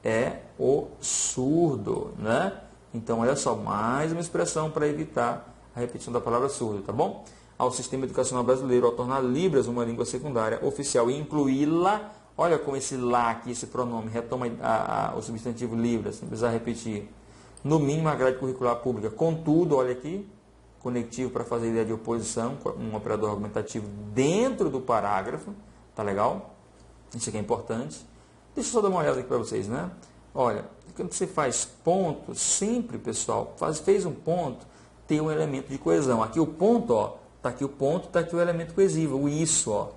É o surdo, né? Então, olha só, mais uma expressão para evitar a repetição da palavra surdo, tá bom? Ao sistema educacional brasileiro, ao tornar Libras uma língua secundária oficial e incluí-la, olha como esse lá aqui, esse pronome, retoma o substantivo Libras, sem precisar repetir, no mínimo a grade curricular pública. Contudo, olha aqui, conectivo para fazer ideia de oposição, um operador argumentativo dentro do parágrafo, tá legal? Isso aqui é importante. Deixa eu só dar uma olhada aqui para vocês, né? Olha, quando você faz ponto, sempre, pessoal, fez um ponto, tem um elemento de coesão. Aqui o ponto, ó, tá aqui o ponto, tá aqui o elemento coesivo, o isso, ó.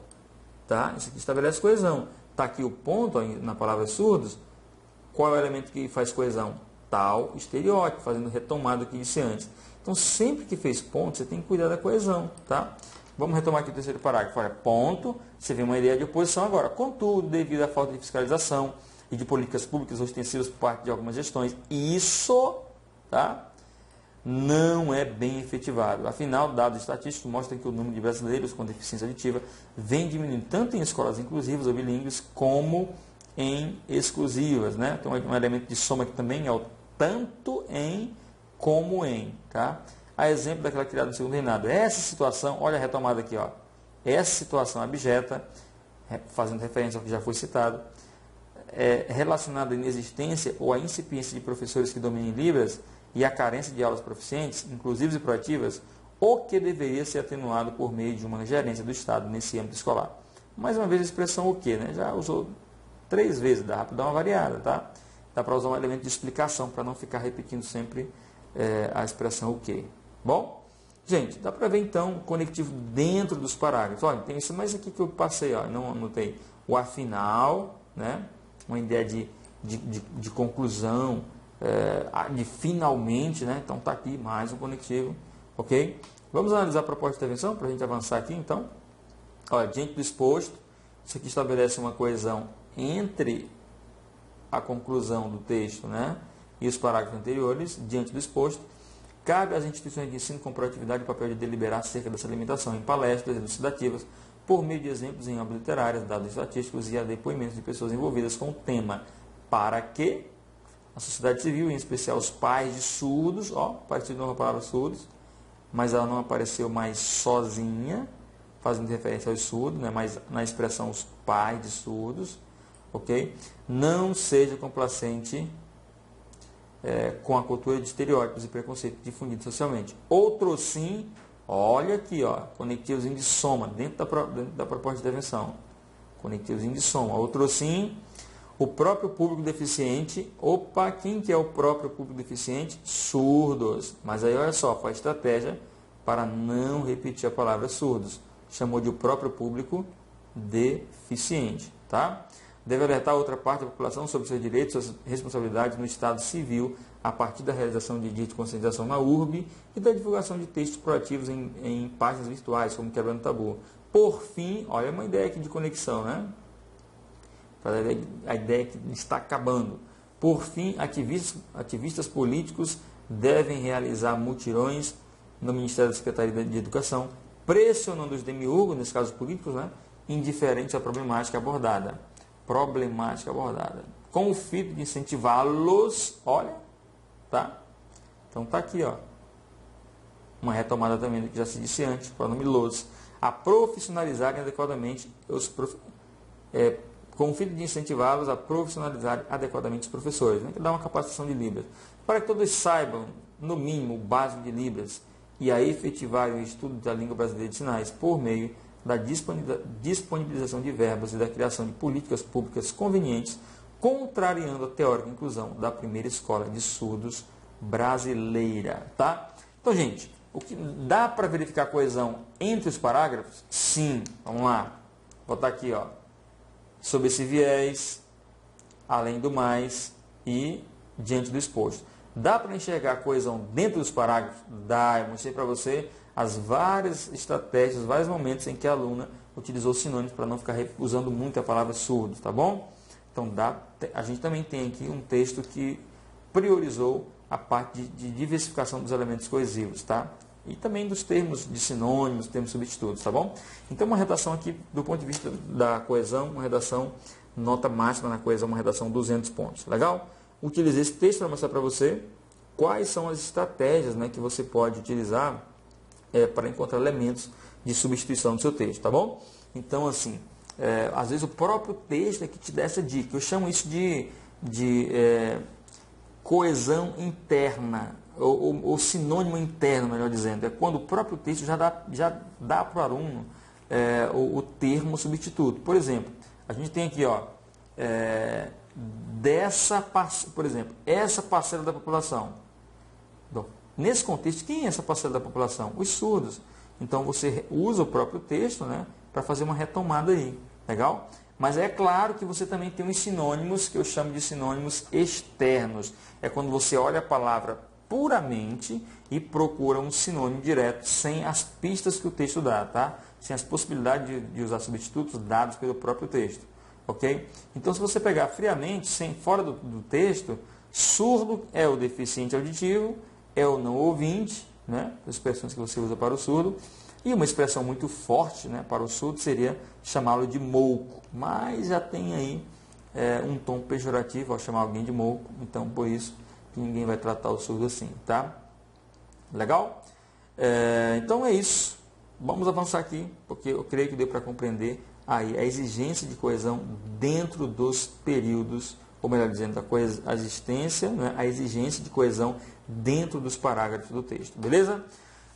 Tá? Isso aqui estabelece coesão. Tá aqui o ponto, ó, na palavra surdos. Qual é o elemento que faz coesão? Tal estereótipo, fazendo retomada do que disse antes. Então, sempre que fez ponto, você tem que cuidar da coesão, tá? Vamos retomar aqui o terceiro parágrafo. Olha, ponto, você vê uma ideia de oposição agora. Contudo, devido à falta de fiscalização, e de políticas públicas ostensivas por parte de algumas gestões. Isso, tá, não é bem efetivado. Afinal, dados estatísticos mostram que o número de brasileiros com deficiência auditiva vem diminuindo tanto em escolas inclusivas ou bilíngues como em exclusivas, né? Tem um elemento de soma aqui também, é o tanto em como em, tá? A exemplo daquela criada no segundo reinado. Essa situação, olha a retomada aqui, ó. Essa situação abjeta, fazendo referência ao que já foi citado, relacionada à inexistência ou à incipiência de professores que dominem Libras e à carência de aulas proficientes, inclusivas e proativas, o que deveria ser atenuado por meio de uma gerência do Estado nesse âmbito escolar. Mais uma vez a expressão o que, né? Já usou 3 vezes, dá para dar uma variada, tá? Dá para usar um elemento de explicação para não ficar repetindo sempre a expressão o que. Bom, gente, dá para ver então o conectivo dentro dos parágrafos. Olha, tem isso mais aqui que eu passei, ó, não anotei. O afinal, né? Uma ideia de conclusão, de finalmente, né? Então tá aqui mais um conectivo, ok? Vamos analisar a proposta de intervenção para a gente avançar aqui, então. Olha, diante do exposto, isso aqui estabelece uma coesão entre a conclusão do texto, né, e os parágrafos anteriores. Diante do exposto, cabe às instituições de ensino com proatividade o papel de deliberar acerca dessa limitação em palestras elucidativas, por meio de exemplos em obras literárias, dados estatísticos e a depoimentos de pessoas envolvidas com o tema, para que a sociedade civil, em especial os pais de surdos, ó, partiu de novo a palavra surdos, mas ela não apareceu mais sozinha, fazendo referência aos surdos, né, mas na expressão os pais de surdos, ok? Não seja complacente com a cultura de estereótipos e preconceitos difundidos socialmente. Outro sim, olha aqui, ó, conectivozinho de soma, dentro da proposta de intervenção. Conectivozinho de soma. Outro sim, o próprio público deficiente. Opa, quem que é o próprio público deficiente? Surdos. Mas aí, olha só, foi a estratégia para não repetir a palavra surdos. Chamou de o próprio público deficiente, tá? Deve alertar a outra parte da população sobre seus direitos e suas responsabilidades no Estado civil, a partir da realização de dias de conscientização na urbe e da divulgação de textos proativos em páginas virtuais, como Quebrando Tabu. Por fim, olha uma ideia aqui de conexão, né? A ideia que está acabando. Por fim, ativistas políticos devem realizar mutirões no Ministério da Secretaria de Educação, pressionando os demiurgos, nesse caso políticos, né, indiferentes à problemática abordada. Com o fim de incentivá-los, olha, tá? Então tá aqui, ó, uma retomada também do que já se disse antes, pronome los, a profissionalizarem adequadamente com o fim de incentivá-los a profissionalizar adequadamente os professores, né, que dá uma capacitação de Libras, para que todos saibam, no mínimo, o básico de Libras e a efetivarem o estudo da língua brasileira de sinais por meio da disponibilização de verbas e da criação de políticas públicas convenientes, contrariando a teórica inclusão da primeira escola de surdos brasileira, tá? Então, gente, o que dá para verificar a coesão entre os parágrafos? Sim, vamos lá. Vou botar aqui, ó, sob esse viés, além do mais e diante do exposto. Dá para enxergar a coesão dentro dos parágrafos? Dá, eu mostrei para você as várias estratégias, os vários momentos em que a aluna utilizou sinônimos para não ficar usando muito a palavra surdos, tá bom? Então, a gente também tem aqui um texto que priorizou a parte de diversificação dos elementos coesivos, tá? E também dos termos de sinônimos, termos substitutos, tá bom? Então, uma redação aqui, do ponto de vista da coesão, uma redação nota máxima na coesão, uma redação 200 pontos, legal? Utilizei esse texto para mostrar para você quais são as estratégias, né, que você pode utilizar para encontrar elementos de substituição no seu texto, tá bom? Então, assim, às vezes o próprio texto é que te dá essa dica. Eu chamo isso de coesão interna, ou sinônimo interno, melhor dizendo. É quando o próprio texto já dá para o aluno o termo substituto. Por exemplo, a gente tem aqui, ó, por exemplo, essa parcela da população. Bom, nesse contexto, quem é essa parcela da população? Os surdos. Então, você usa o próprio texto, né, para fazer uma retomada aí. Legal? Mas é claro que você também tem os sinônimos, que eu chamo de sinônimos externos. É quando você olha a palavra puramente e procura um sinônimo direto, sem as pistas que o texto dá, tá? Sem as possibilidades de usar substitutos dados pelo próprio texto. ok? Então, se você pegar friamente, fora do texto, surdo é o deficiente auditivo, é o não ouvinte, né? As expressões que você usa para o surdo. E uma expressão muito forte, né, para o surdo seria chamá-lo de mouco. Mas já tem aí um tom pejorativo ao chamar alguém de mouco. Então, por isso, que ninguém vai tratar o surdo assim, tá? Legal? Então é isso. Vamos avançar aqui, porque eu creio que deu para compreender aí a exigência de coesão dentro dos períodos, ou melhor dizendo, a existência, né, a exigência de coesão dentro dos parágrafos do texto, beleza?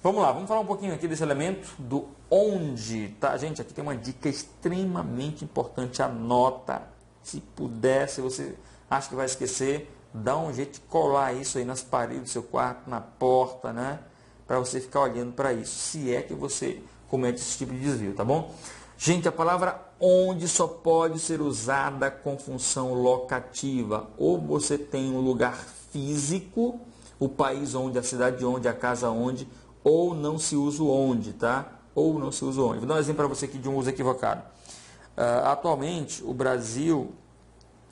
Vamos lá, vamos falar um pouquinho aqui desse elemento do onde, tá, gente? Aqui tem uma dica extremamente importante, anota. Se puder, se você acha que vai esquecer, dá um jeito de colar isso aí nas paredes do seu quarto, na porta, né? Para você ficar olhando para isso, se é que você comete esse tipo de desvio, tá bom? Gente, a palavra onde só pode ser usada com função locativa. Ou você tem um lugar físico, o país onde, a cidade onde, a casa onde, ou não se usa o onde, tá? Ou não se usa o onde. Vou dar um exemplo para você aqui de um uso equivocado. Atualmente, o Brasil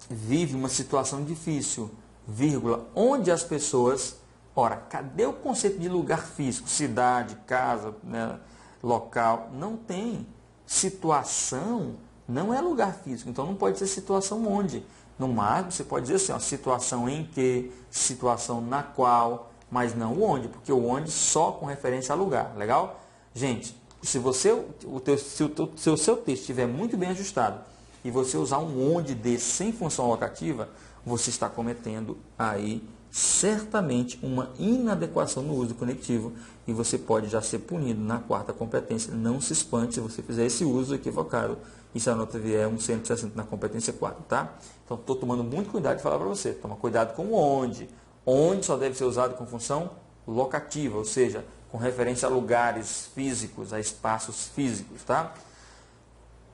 vive uma situação difícil, vírgula, onde as pessoas... Ora, cadê o conceito de lugar físico? Cidade, casa, né, local. Não tem. Situação não é lugar físico. Então, não pode ser situação onde. No máximo, você pode dizer assim, ó, situação em que, situação na qual... mas não o onde, porque o onde só com referência a lugar, legal? Gente, se o seu texto estiver muito bem ajustado e você usar um onde desse sem função locativa, você está cometendo aí certamente uma inadequação no uso do conectivo e você pode já ser punido na quarta competência. Não se espante se você fizer esse uso equivocado e se a nota vier um 160 na competência 4, tá? Então, estou tomando muito cuidado de falar para você. Toma cuidado com o onde. Onde só deve ser usado com função locativa, ou seja, com referência a lugares físicos, a espaços físicos, tá?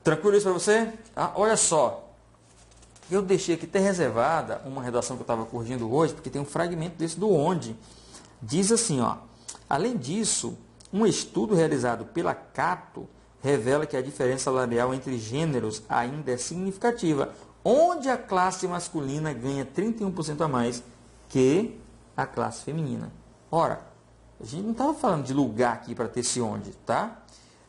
Tranquilo isso para você? Olha só, eu deixei aqui até reservada uma redação que eu estava corrigindo hoje, porque tem um fragmento desse do onde. Diz assim, ó, além disso, um estudo realizado pela Cato revela que a diferença salarial entre gêneros ainda é significativa, onde a classe masculina ganha 31% a mais que a classe feminina. Ora, a gente não estava falando de lugar aqui para ter esse onde, tá?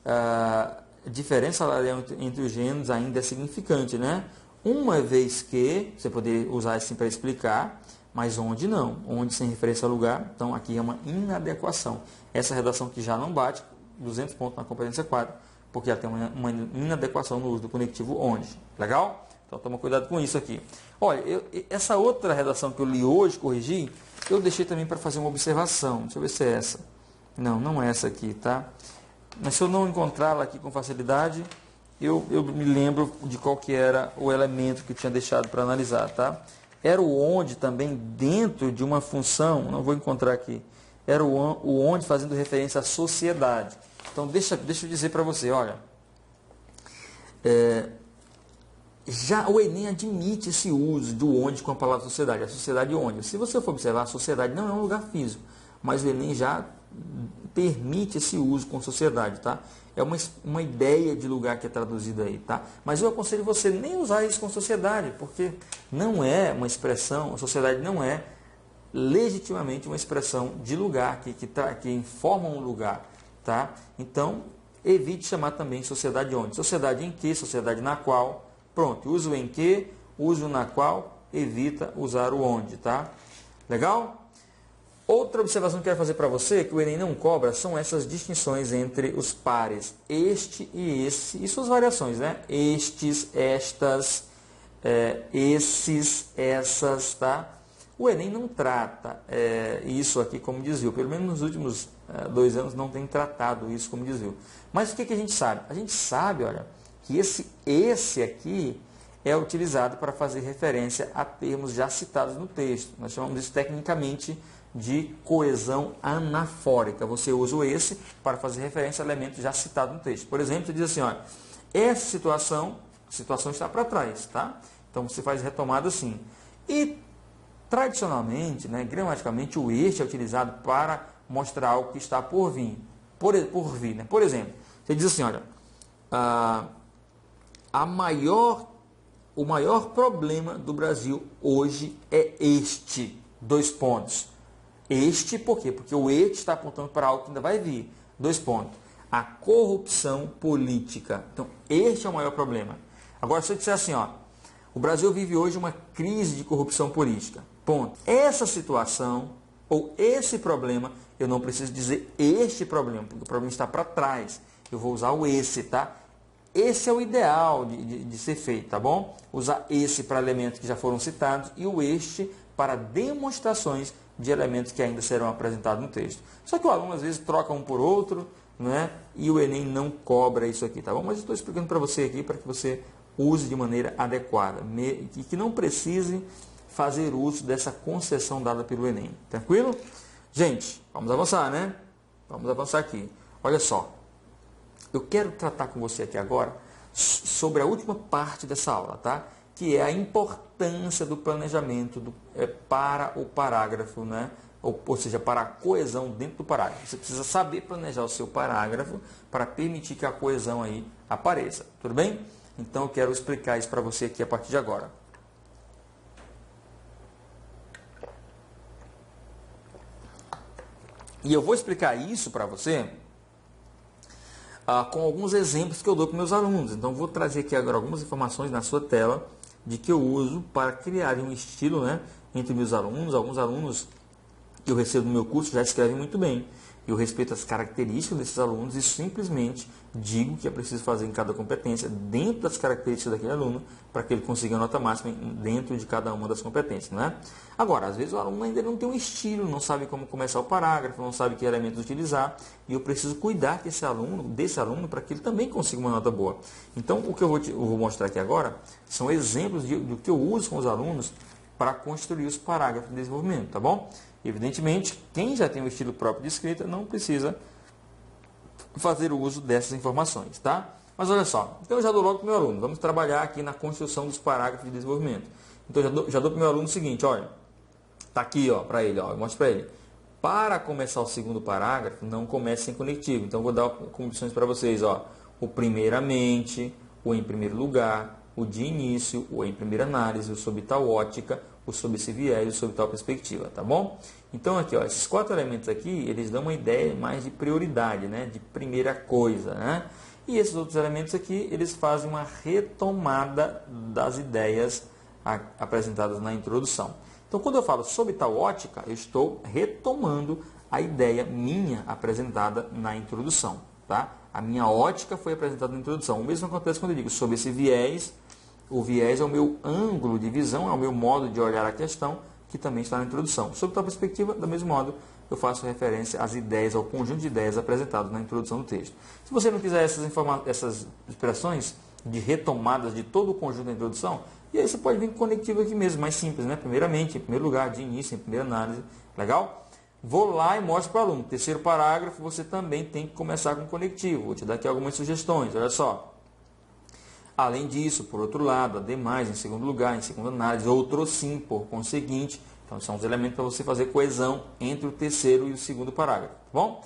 A diferença salarial entre os gêneros ainda é significante, né? Uma vez que, você poderia usar assim para explicar, mas onde não. Onde sem referência a lugar, então aqui é uma inadequação. Essa redação que já não bate, 200 pontos na competência 4, porque ela tem uma inadequação no uso do conectivo onde. Legal? Então, toma cuidado com isso aqui. Olha, essa outra redação que eu li hoje, corrigi, eu deixei também para fazer uma observação. Deixa eu ver se é essa. Não, não é essa aqui, tá? Mas se eu não encontrá-la aqui com facilidade, eu me lembro de qual que era o elemento que eu tinha deixado para analisar, tá? Era o onde também dentro de uma função, não vou encontrar aqui, era o onde fazendo referência à sociedade. Então, deixa eu dizer para você, olha... já o Enem admite esse uso do onde com a palavra sociedade. A sociedade onde? Se você for observar, a sociedade não é um lugar físico, mas o Enem já permite esse uso com sociedade, tá? É uma ideia de lugar que é traduzida aí, tá? Mas eu aconselho você nem usar isso com sociedade, porque não é uma expressão, a sociedade não é legitimamente uma expressão de lugar, que informa um lugar, tá? Então, evite chamar também sociedade onde. Sociedade em que, sociedade na qual. Pronto, uso em que, uso na qual, evita usar o onde, tá? Legal? Outra observação que eu quero fazer para você, que o Enem não cobra, são essas distinções entre os pares, este e esse, e suas variações, né? Estes, estas, esses, essas, tá? O Enem não trata isso aqui como desvio, pelo menos nos últimos 2 anos não tem tratado isso como desvio. Mas o que a gente sabe? A gente sabe, olha, que esse aqui é utilizado para fazer referência a termos já citados no texto. Nós chamamos isso tecnicamente de coesão anafórica. Você usa o esse para fazer referência a elementos já citados no texto. Por exemplo, você diz assim, olha, essa situação está para trás, tá? Então você faz retomada assim. E tradicionalmente, né, gramaticalmente, o este é utilizado para mostrar algo que está por vir. Por vir, né? Por exemplo, você diz assim, olha, a maior o maior problema do Brasil hoje é este, 2 pontos. Este, por quê? Porque o este está apontando para algo que ainda vai vir, 2 pontos. A corrupção política. Então, este é o maior problema. Agora, se eu disser assim, ó, o Brasil vive hoje uma crise de corrupção política, ponto. Essa situação, ou esse problema, eu não preciso dizer este problema, porque o problema está para trás. Eu vou usar o esse, tá? Esse é o ideal de ser feito, tá bom? Usar esse para elementos que já foram citados e o este para demonstrações de elementos que ainda serão apresentados no texto. Só que o aluno às vezes troca um por outro, né? E o Enem não cobra isso aqui, tá bom? Mas eu estou explicando para você aqui para que você use de maneira adequada e que não precise fazer uso dessa concessão dada pelo Enem. Tranquilo? Gente, vamos avançar, né? Vamos avançar aqui. Olha só. Eu quero tratar com você aqui agora sobre a última parte dessa aula, tá? Que é a importância do planejamento para o parágrafo, né? Ou seja, para a coesão dentro do parágrafo. Você precisa saber planejar o seu parágrafo para permitir que a coesão aí apareça. Tudo bem? Então eu quero explicar isso para você aqui a partir de agora. E eu vou explicar isso para você com alguns exemplos que eu dou para meus alunos. Então, vou trazer aqui agora algumas informações na sua tela de que eu uso para criar um estilo, né, entre meus alunos. Alguns alunos que eu recebo no meu curso já escrevem muito bem. Eu respeito as características desses alunos e simplesmente digo o que é preciso fazer em cada competência, dentro das características daquele aluno, para que ele consiga a nota máxima dentro de cada uma das competências, né? Agora, às vezes o aluno ainda não tem um estilo, não sabe como começar o parágrafo, não sabe que elementos utilizar, e eu preciso cuidar desse aluno, para que ele também consiga uma nota boa. Então, o que eu vou mostrar aqui agora são exemplos do que eu uso com os alunos para construir os parágrafos de desenvolvimento, tá bom? Evidentemente, quem já tem um estilo próprio de escrita não precisa fazer o uso dessas informações, tá? Mas olha só, então eu já dou logo para o meu aluno. Vamos trabalhar aqui na construção dos parágrafos de desenvolvimento. Então já dou para o meu aluno o seguinte, olha, tá aqui, ó, para ele, ó, eu mostro para ele. Para começar o segundo parágrafo, não comece sem conectivo. Então eu vou dar como opções para vocês, ó, o primeiramente, o em primeiro lugar, o de início, o em primeira análise, o sob tal ótica, o sob esse viés, o sob tal perspectiva, tá bom? Então aqui, ó, esses 4 elementos aqui, eles dão uma ideia mais de prioridade, né, de primeira coisa, né? E esses outros elementos aqui, eles fazem uma retomada das ideias apresentadas na introdução. Então, quando eu falo sob tal ótica, eu estou retomando a ideia minha apresentada na introdução, tá? A minha ótica foi apresentada na introdução. O mesmo acontece quando eu digo sob esse viés. O viés é o meu ângulo de visão, é o meu modo de olhar a questão, que também está na introdução. Sob tal perspectiva, do mesmo modo, eu faço referência às ideias, ao conjunto de ideias apresentadas na introdução do texto. Se você não quiser essas expressões de retomadas de todo o conjunto da introdução, e aí você pode vir com conectivo aqui mesmo, mais simples, né? Primeiramente, em primeiro lugar, de início, em primeira análise. Legal? Vou lá e mostro para o aluno. Terceiro parágrafo, você também tem que começar com conectivo. Vou te dar aqui algumas sugestões, olha só. Além disso, por outro lado, ademais, em segundo lugar, em segunda análise, outro sim, por conseguinte. Então, são os elementos para você fazer coesão entre o terceiro e o segundo parágrafo, tá bom?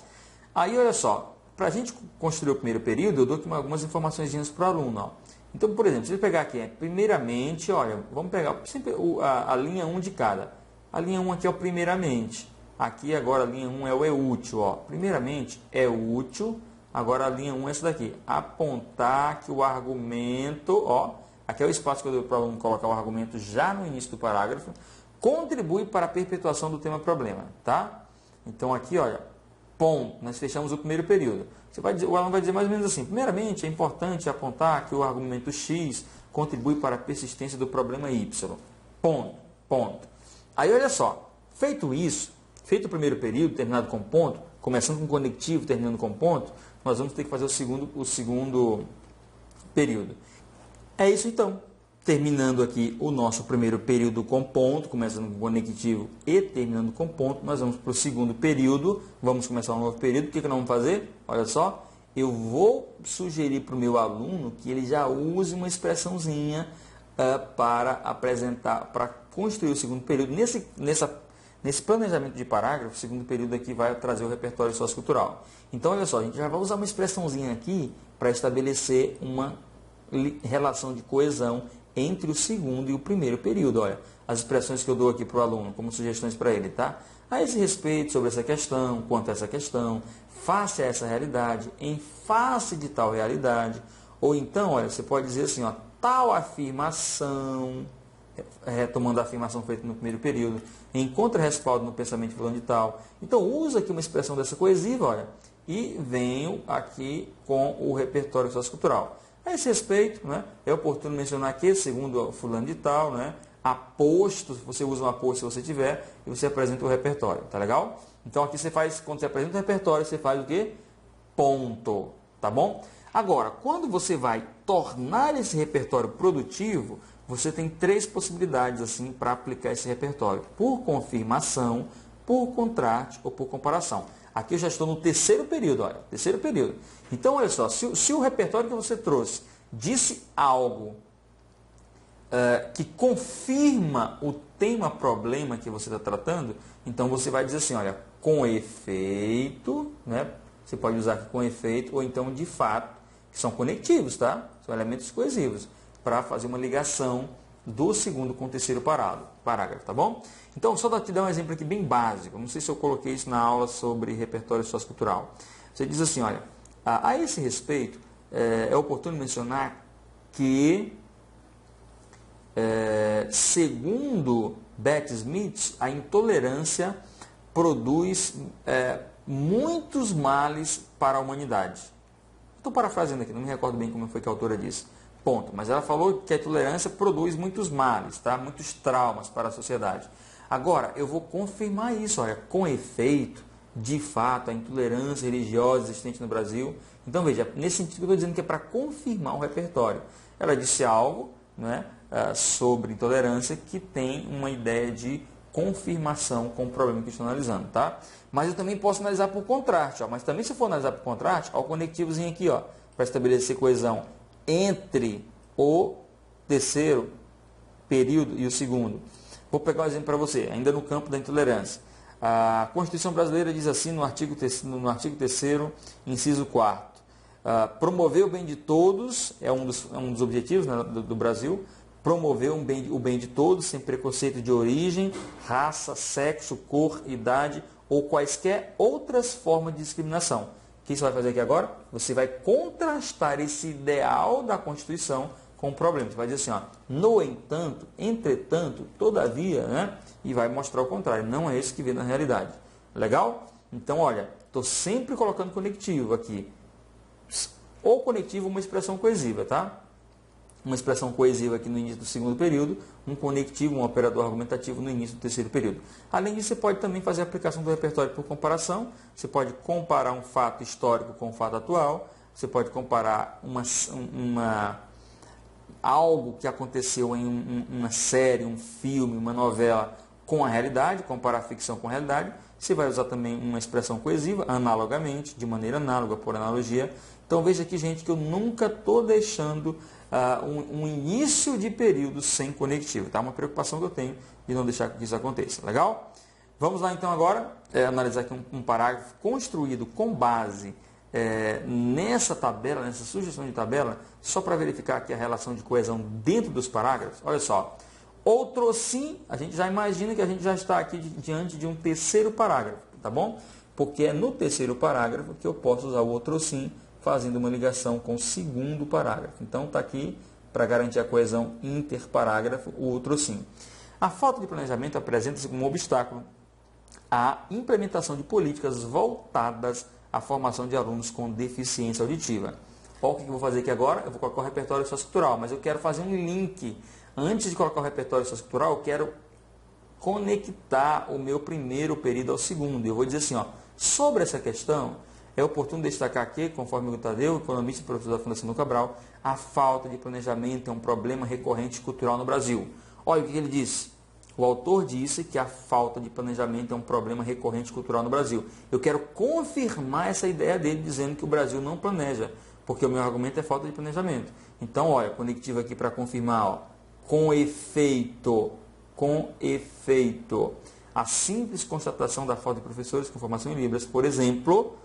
Aí, olha só, para a gente construir o primeiro período, eu dou aqui algumas informações para o aluno, ó. Então, por exemplo, se eu pegar aqui, primeiramente, olha, vamos pegar sempre a linha 1 de cada. A linha 1 aqui é o primeiramente. Aqui agora a linha 1 é o é útil, ó. Primeiramente, é útil. Agora a linha 1 é essa daqui. Apontar que o argumento, ó, aqui é o espaço que eu dou para o aluno colocar o argumento já no início do parágrafo, contribui para a perpetuação do tema problema, tá? Então aqui, olha, ponto, nós fechamos o primeiro período. O aluno vai dizer mais ou menos assim, primeiramente é importante apontar que o argumento X contribui para a persistência do problema Y. Ponto, ponto. Aí olha só, feito isso, feito o primeiro período, terminado com ponto, começando com conectivo, terminando com ponto, nós vamos ter que fazer o segundo período. É isso então. Terminando aqui o nosso primeiro período com ponto, começando com conectivo e terminando com ponto, nós vamos para o segundo período, vamos começar um novo período. O que nós vamos fazer? Olha só, eu vou sugerir para o meu aluno que ele já use uma expressãozinha para apresentar, para construir o segundo período. Nesse planejamento de parágrafo, o segundo período aqui vai trazer o repertório sociocultural. Então, olha só, a gente já vai usar uma expressãozinha aqui para estabelecer uma relação de coesão entre o segundo e o primeiro período. Olha, as expressões que eu dou aqui para o aluno, como sugestões para ele, tá? A esse respeito, sobre essa questão, quanto a essa questão, face a essa realidade, em face de tal realidade. Ou então, olha, você pode dizer assim, ó, tal afirmação, retomando a afirmação feita no primeiro período, encontra respaldo no pensamento fulano de tal. Então, usa aqui uma expressão dessa coesiva, olha, e venho aqui com o repertório sociocultural. A esse respeito, né, é oportuno mencionar que, segundo fulano de tal, né, aposto, você usa um aposto se você tiver, e você apresenta o repertório, tá legal? Então aqui você faz, quando você apresenta o repertório, você faz o quê? Ponto, tá bom? Agora, quando você vai tornar esse repertório produtivo, você tem 3 possibilidades assim para aplicar esse repertório: por confirmação, por contraste ou por comparação. Aqui eu já estou no terceiro período, olha, terceiro período. Então, olha só, se o repertório que você trouxe disse algo que confirma o tema-problema que você está tratando, então você vai dizer assim, olha, com efeito, né? Você pode usar aqui com efeito, ou então de fato, que são conectivos, tá? São elementos coesivos, para fazer uma ligação do segundo com o terceiro parágrafo, tá bom? Então, só para te dar um exemplo aqui bem básico, não sei se eu coloquei isso na aula sobre repertório sociocultural. Você diz assim, olha, a esse respeito, é oportuno mencionar que, segundo Beth Smith, a intolerância produz muitos males para a humanidade. Estou parafraseando aqui, não me recordo bem como foi que a autora disse. Ponto. Mas ela falou que a intolerância produz muitos males, tá? Muitos traumas para a sociedade. Agora, eu vou confirmar isso. Olha, com efeito, de fato, a intolerância religiosa existente no Brasil. Então, veja, nesse sentido que eu estou dizendo que é para confirmar um repertório. Ela disse algo, né, sobre intolerância que tem uma ideia de confirmação com o problema que eu estou analisando, tá? Mas eu também posso analisar por contraste, ó. Mas também se eu for analisar por contraste, ó, o conectivozinho aqui, ó, para estabelecer coesão entre o terceiro período e o segundo. Vou pegar um exemplo para você, ainda no campo da intolerância. A Constituição Brasileira diz assim no artigo 3º, inciso 4º, promover o bem de todos, é um dos objetivos, né, do Brasil, promover o bem de todos, sem preconceito de origem, raça, sexo, cor, idade ou quaisquer outras formas de discriminação. O que você vai fazer aqui agora? Você vai contrastar esse ideal da Constituição com o problema. Você vai dizer assim, ó, no entanto, entretanto, todavia, né? E vai mostrar o contrário. Não é isso que vê na realidade. Legal? Então, olha, estou sempre colocando conectivo aqui. Ou conectivo, uma expressão coesiva, tá? Uma expressão coesiva aqui no início do segundo período, um conectivo, um operador argumentativo no início do terceiro período. Além disso, você pode também fazer a aplicação do repertório por comparação, você pode comparar um fato histórico com um fato atual, você pode comparar algo que aconteceu em uma série, um filme, uma novela com a realidade, comparar a ficção com a realidade. Você vai usar também uma expressão coesiva, analogamente, de maneira análoga, por analogia. Então veja aqui, gente, que eu nunca estou deixando um início de período sem conectivo. Tá? Uma preocupação que eu tenho de não deixar que isso aconteça. Legal? Vamos lá então agora analisar aqui um parágrafo construído com base nessa tabela, nessa sugestão de tabela, só para verificar aqui a relação de coesão dentro dos parágrafos. Olha só. Outro sim, a gente já imagina que a gente já está aqui diante de um terceiro parágrafo, tá bom? Porque é no terceiro parágrafo que eu posso usar o outro sim, fazendo uma ligação com o segundo parágrafo. Então, está aqui, para garantir a coesão interparágrafo, o outro sim. A falta de planejamento apresenta-se como um obstáculo à implementação de políticas voltadas à formação de alunos com deficiência auditiva. Olha o que eu vou fazer aqui agora. Eu vou colocar o repertório sociocultural, mas eu quero fazer um link. Antes de colocar o repertório sociocultural, eu quero conectar o meu primeiro período ao segundo. Eu vou dizer assim, ó, sobre essa questão, é oportuno destacar aqui, conforme o Tadeu, economista e professor da Fundação do Cabral, a falta de planejamento é um problema recorrente cultural no Brasil. Olha o que ele disse. O autor disse que a falta de planejamento é um problema recorrente cultural no Brasil. Eu quero confirmar essa ideia dele, dizendo que o Brasil não planeja, porque o meu argumento é falta de planejamento. Então, olha, conectivo aqui para confirmar, ó, com efeito, a simples constatação da falta de professores com formação em Libras, por exemplo,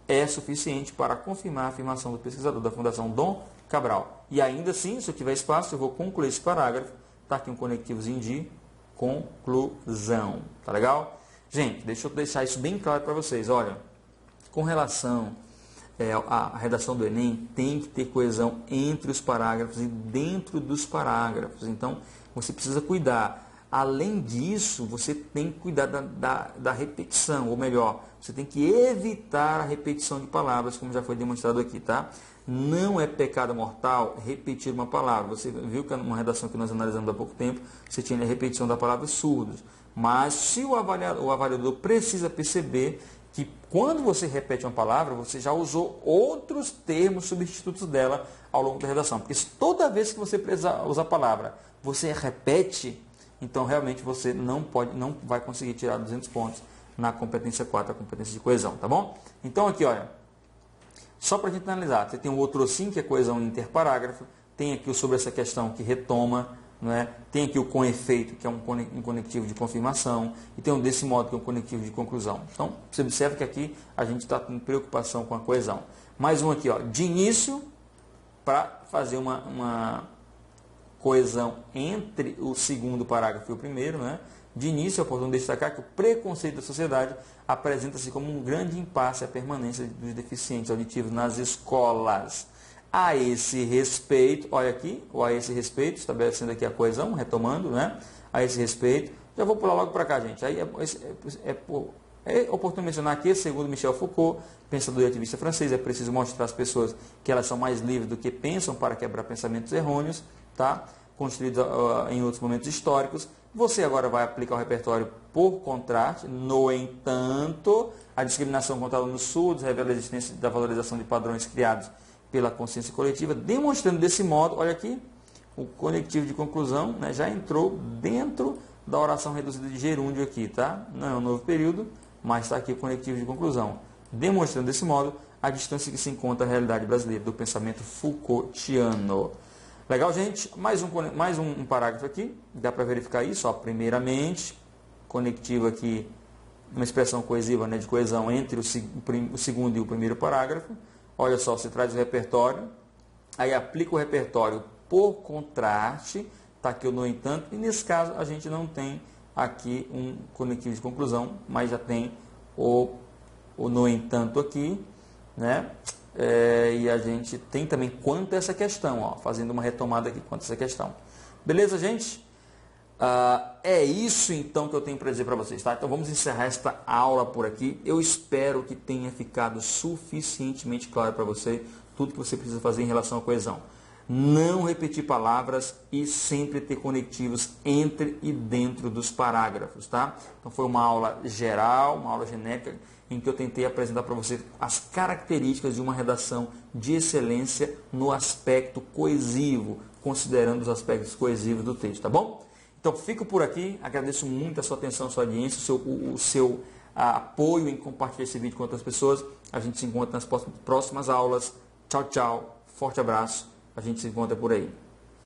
é suficiente para confirmar a afirmação do pesquisador da Fundação Dom Cabral. E ainda assim, se eu tiver espaço, eu vou concluir esse parágrafo. Está aqui um conectivozinho de conclusão. Tá legal? Gente, deixa eu deixar isso bem claro para vocês. Olha, com relação à redação do Enem, tem que ter coesão entre os parágrafos e dentro dos parágrafos. Então, você precisa cuidar. Além disso, você tem que cuidar da repetição, ou melhor, você tem que evitar a repetição de palavras, como já foi demonstrado aqui, tá? Não é pecado mortal repetir uma palavra. Você viu que numa redação que nós analisamos há pouco tempo, você tinha a repetição da palavra surdos. Mas se o avaliador precisa perceber que quando você repete uma palavra, você já usou outros termos substitutos dela ao longo da redação. Porque se toda vez que você precisar usar a palavra, você repete, então realmente você não vai conseguir tirar 200 pontos na competência 4, a competência de coesão, tá bom? Então aqui, olha, só para a gente analisar, você tem o outro sim, que é coesão interparágrafo, tem aqui o sobre essa questão que retoma, não é? Tem aqui o com efeito, que é um conectivo de confirmação, e tem o desse modo, que é um conectivo de conclusão. Então, você observa que aqui a gente está com preocupação com a coesão. Mais um aqui, ó, de início, para fazer uma coesão entre o segundo parágrafo e o primeiro, né? De início, é oportuno destacar que o preconceito da sociedade apresenta-se como um grande impasse à permanência dos deficientes auditivos nas escolas. A esse respeito, olha aqui, ou a esse respeito, estabelecendo aqui a coesão, retomando, né? A esse respeito, já vou pular logo para cá, gente. Aí é oportuno mencionar aqui, segundo Michel Foucault, pensador e ativista francês, é preciso mostrar às pessoas que elas são mais livres do que pensam para quebrar pensamentos errôneos, tá? Construídos em outros momentos históricos. Você agora vai aplicar o repertório por contraste. No entanto, a discriminação contra alunos surdos revela a existência da valorização de padrões criados pela consciência coletiva, demonstrando desse modo, olha aqui, o conectivo de conclusão, né, já entrou dentro da oração reduzida de gerúndio aqui, tá? Não é um novo período, mas está aqui o conectivo de conclusão, demonstrando desse modo a distância que se encontra a realidade brasileira do pensamento Foucaultiano. Legal, gente? Mais um parágrafo aqui, dá para verificar isso, ó. Primeiramente, conectivo aqui, uma expressão coesiva, né, de coesão entre o segundo e o primeiro parágrafo. Olha só, você traz o repertório, aí aplica o repertório por contraste, está aqui o no entanto, e nesse caso a gente não tem aqui um conectivo de conclusão, mas já tem o no entanto aqui, né? E a gente tem também quanto a essa questão, ó, fazendo uma retomada aqui quanto a essa questão. Beleza, gente? É isso então que eu tenho para dizer para vocês, tá? Então vamos encerrar esta aula por aqui. Eu espero que tenha ficado suficientemente claro para você tudo que você precisa fazer em relação à coesão. Não repetir palavras e sempre ter conectivos entre e dentro dos parágrafos, tá? Então foi uma aula geral, uma aula genérica, em que eu tentei apresentar para você as características de uma redação de excelência no aspecto coesivo, considerando os aspectos coesivos do texto, tá bom? Então, fico por aqui, agradeço muito a sua atenção, a sua audiência, o seu apoio em compartilhar esse vídeo com outras pessoas. A gente se encontra nas próximas aulas. Tchau, tchau, forte abraço, a gente se encontra por aí.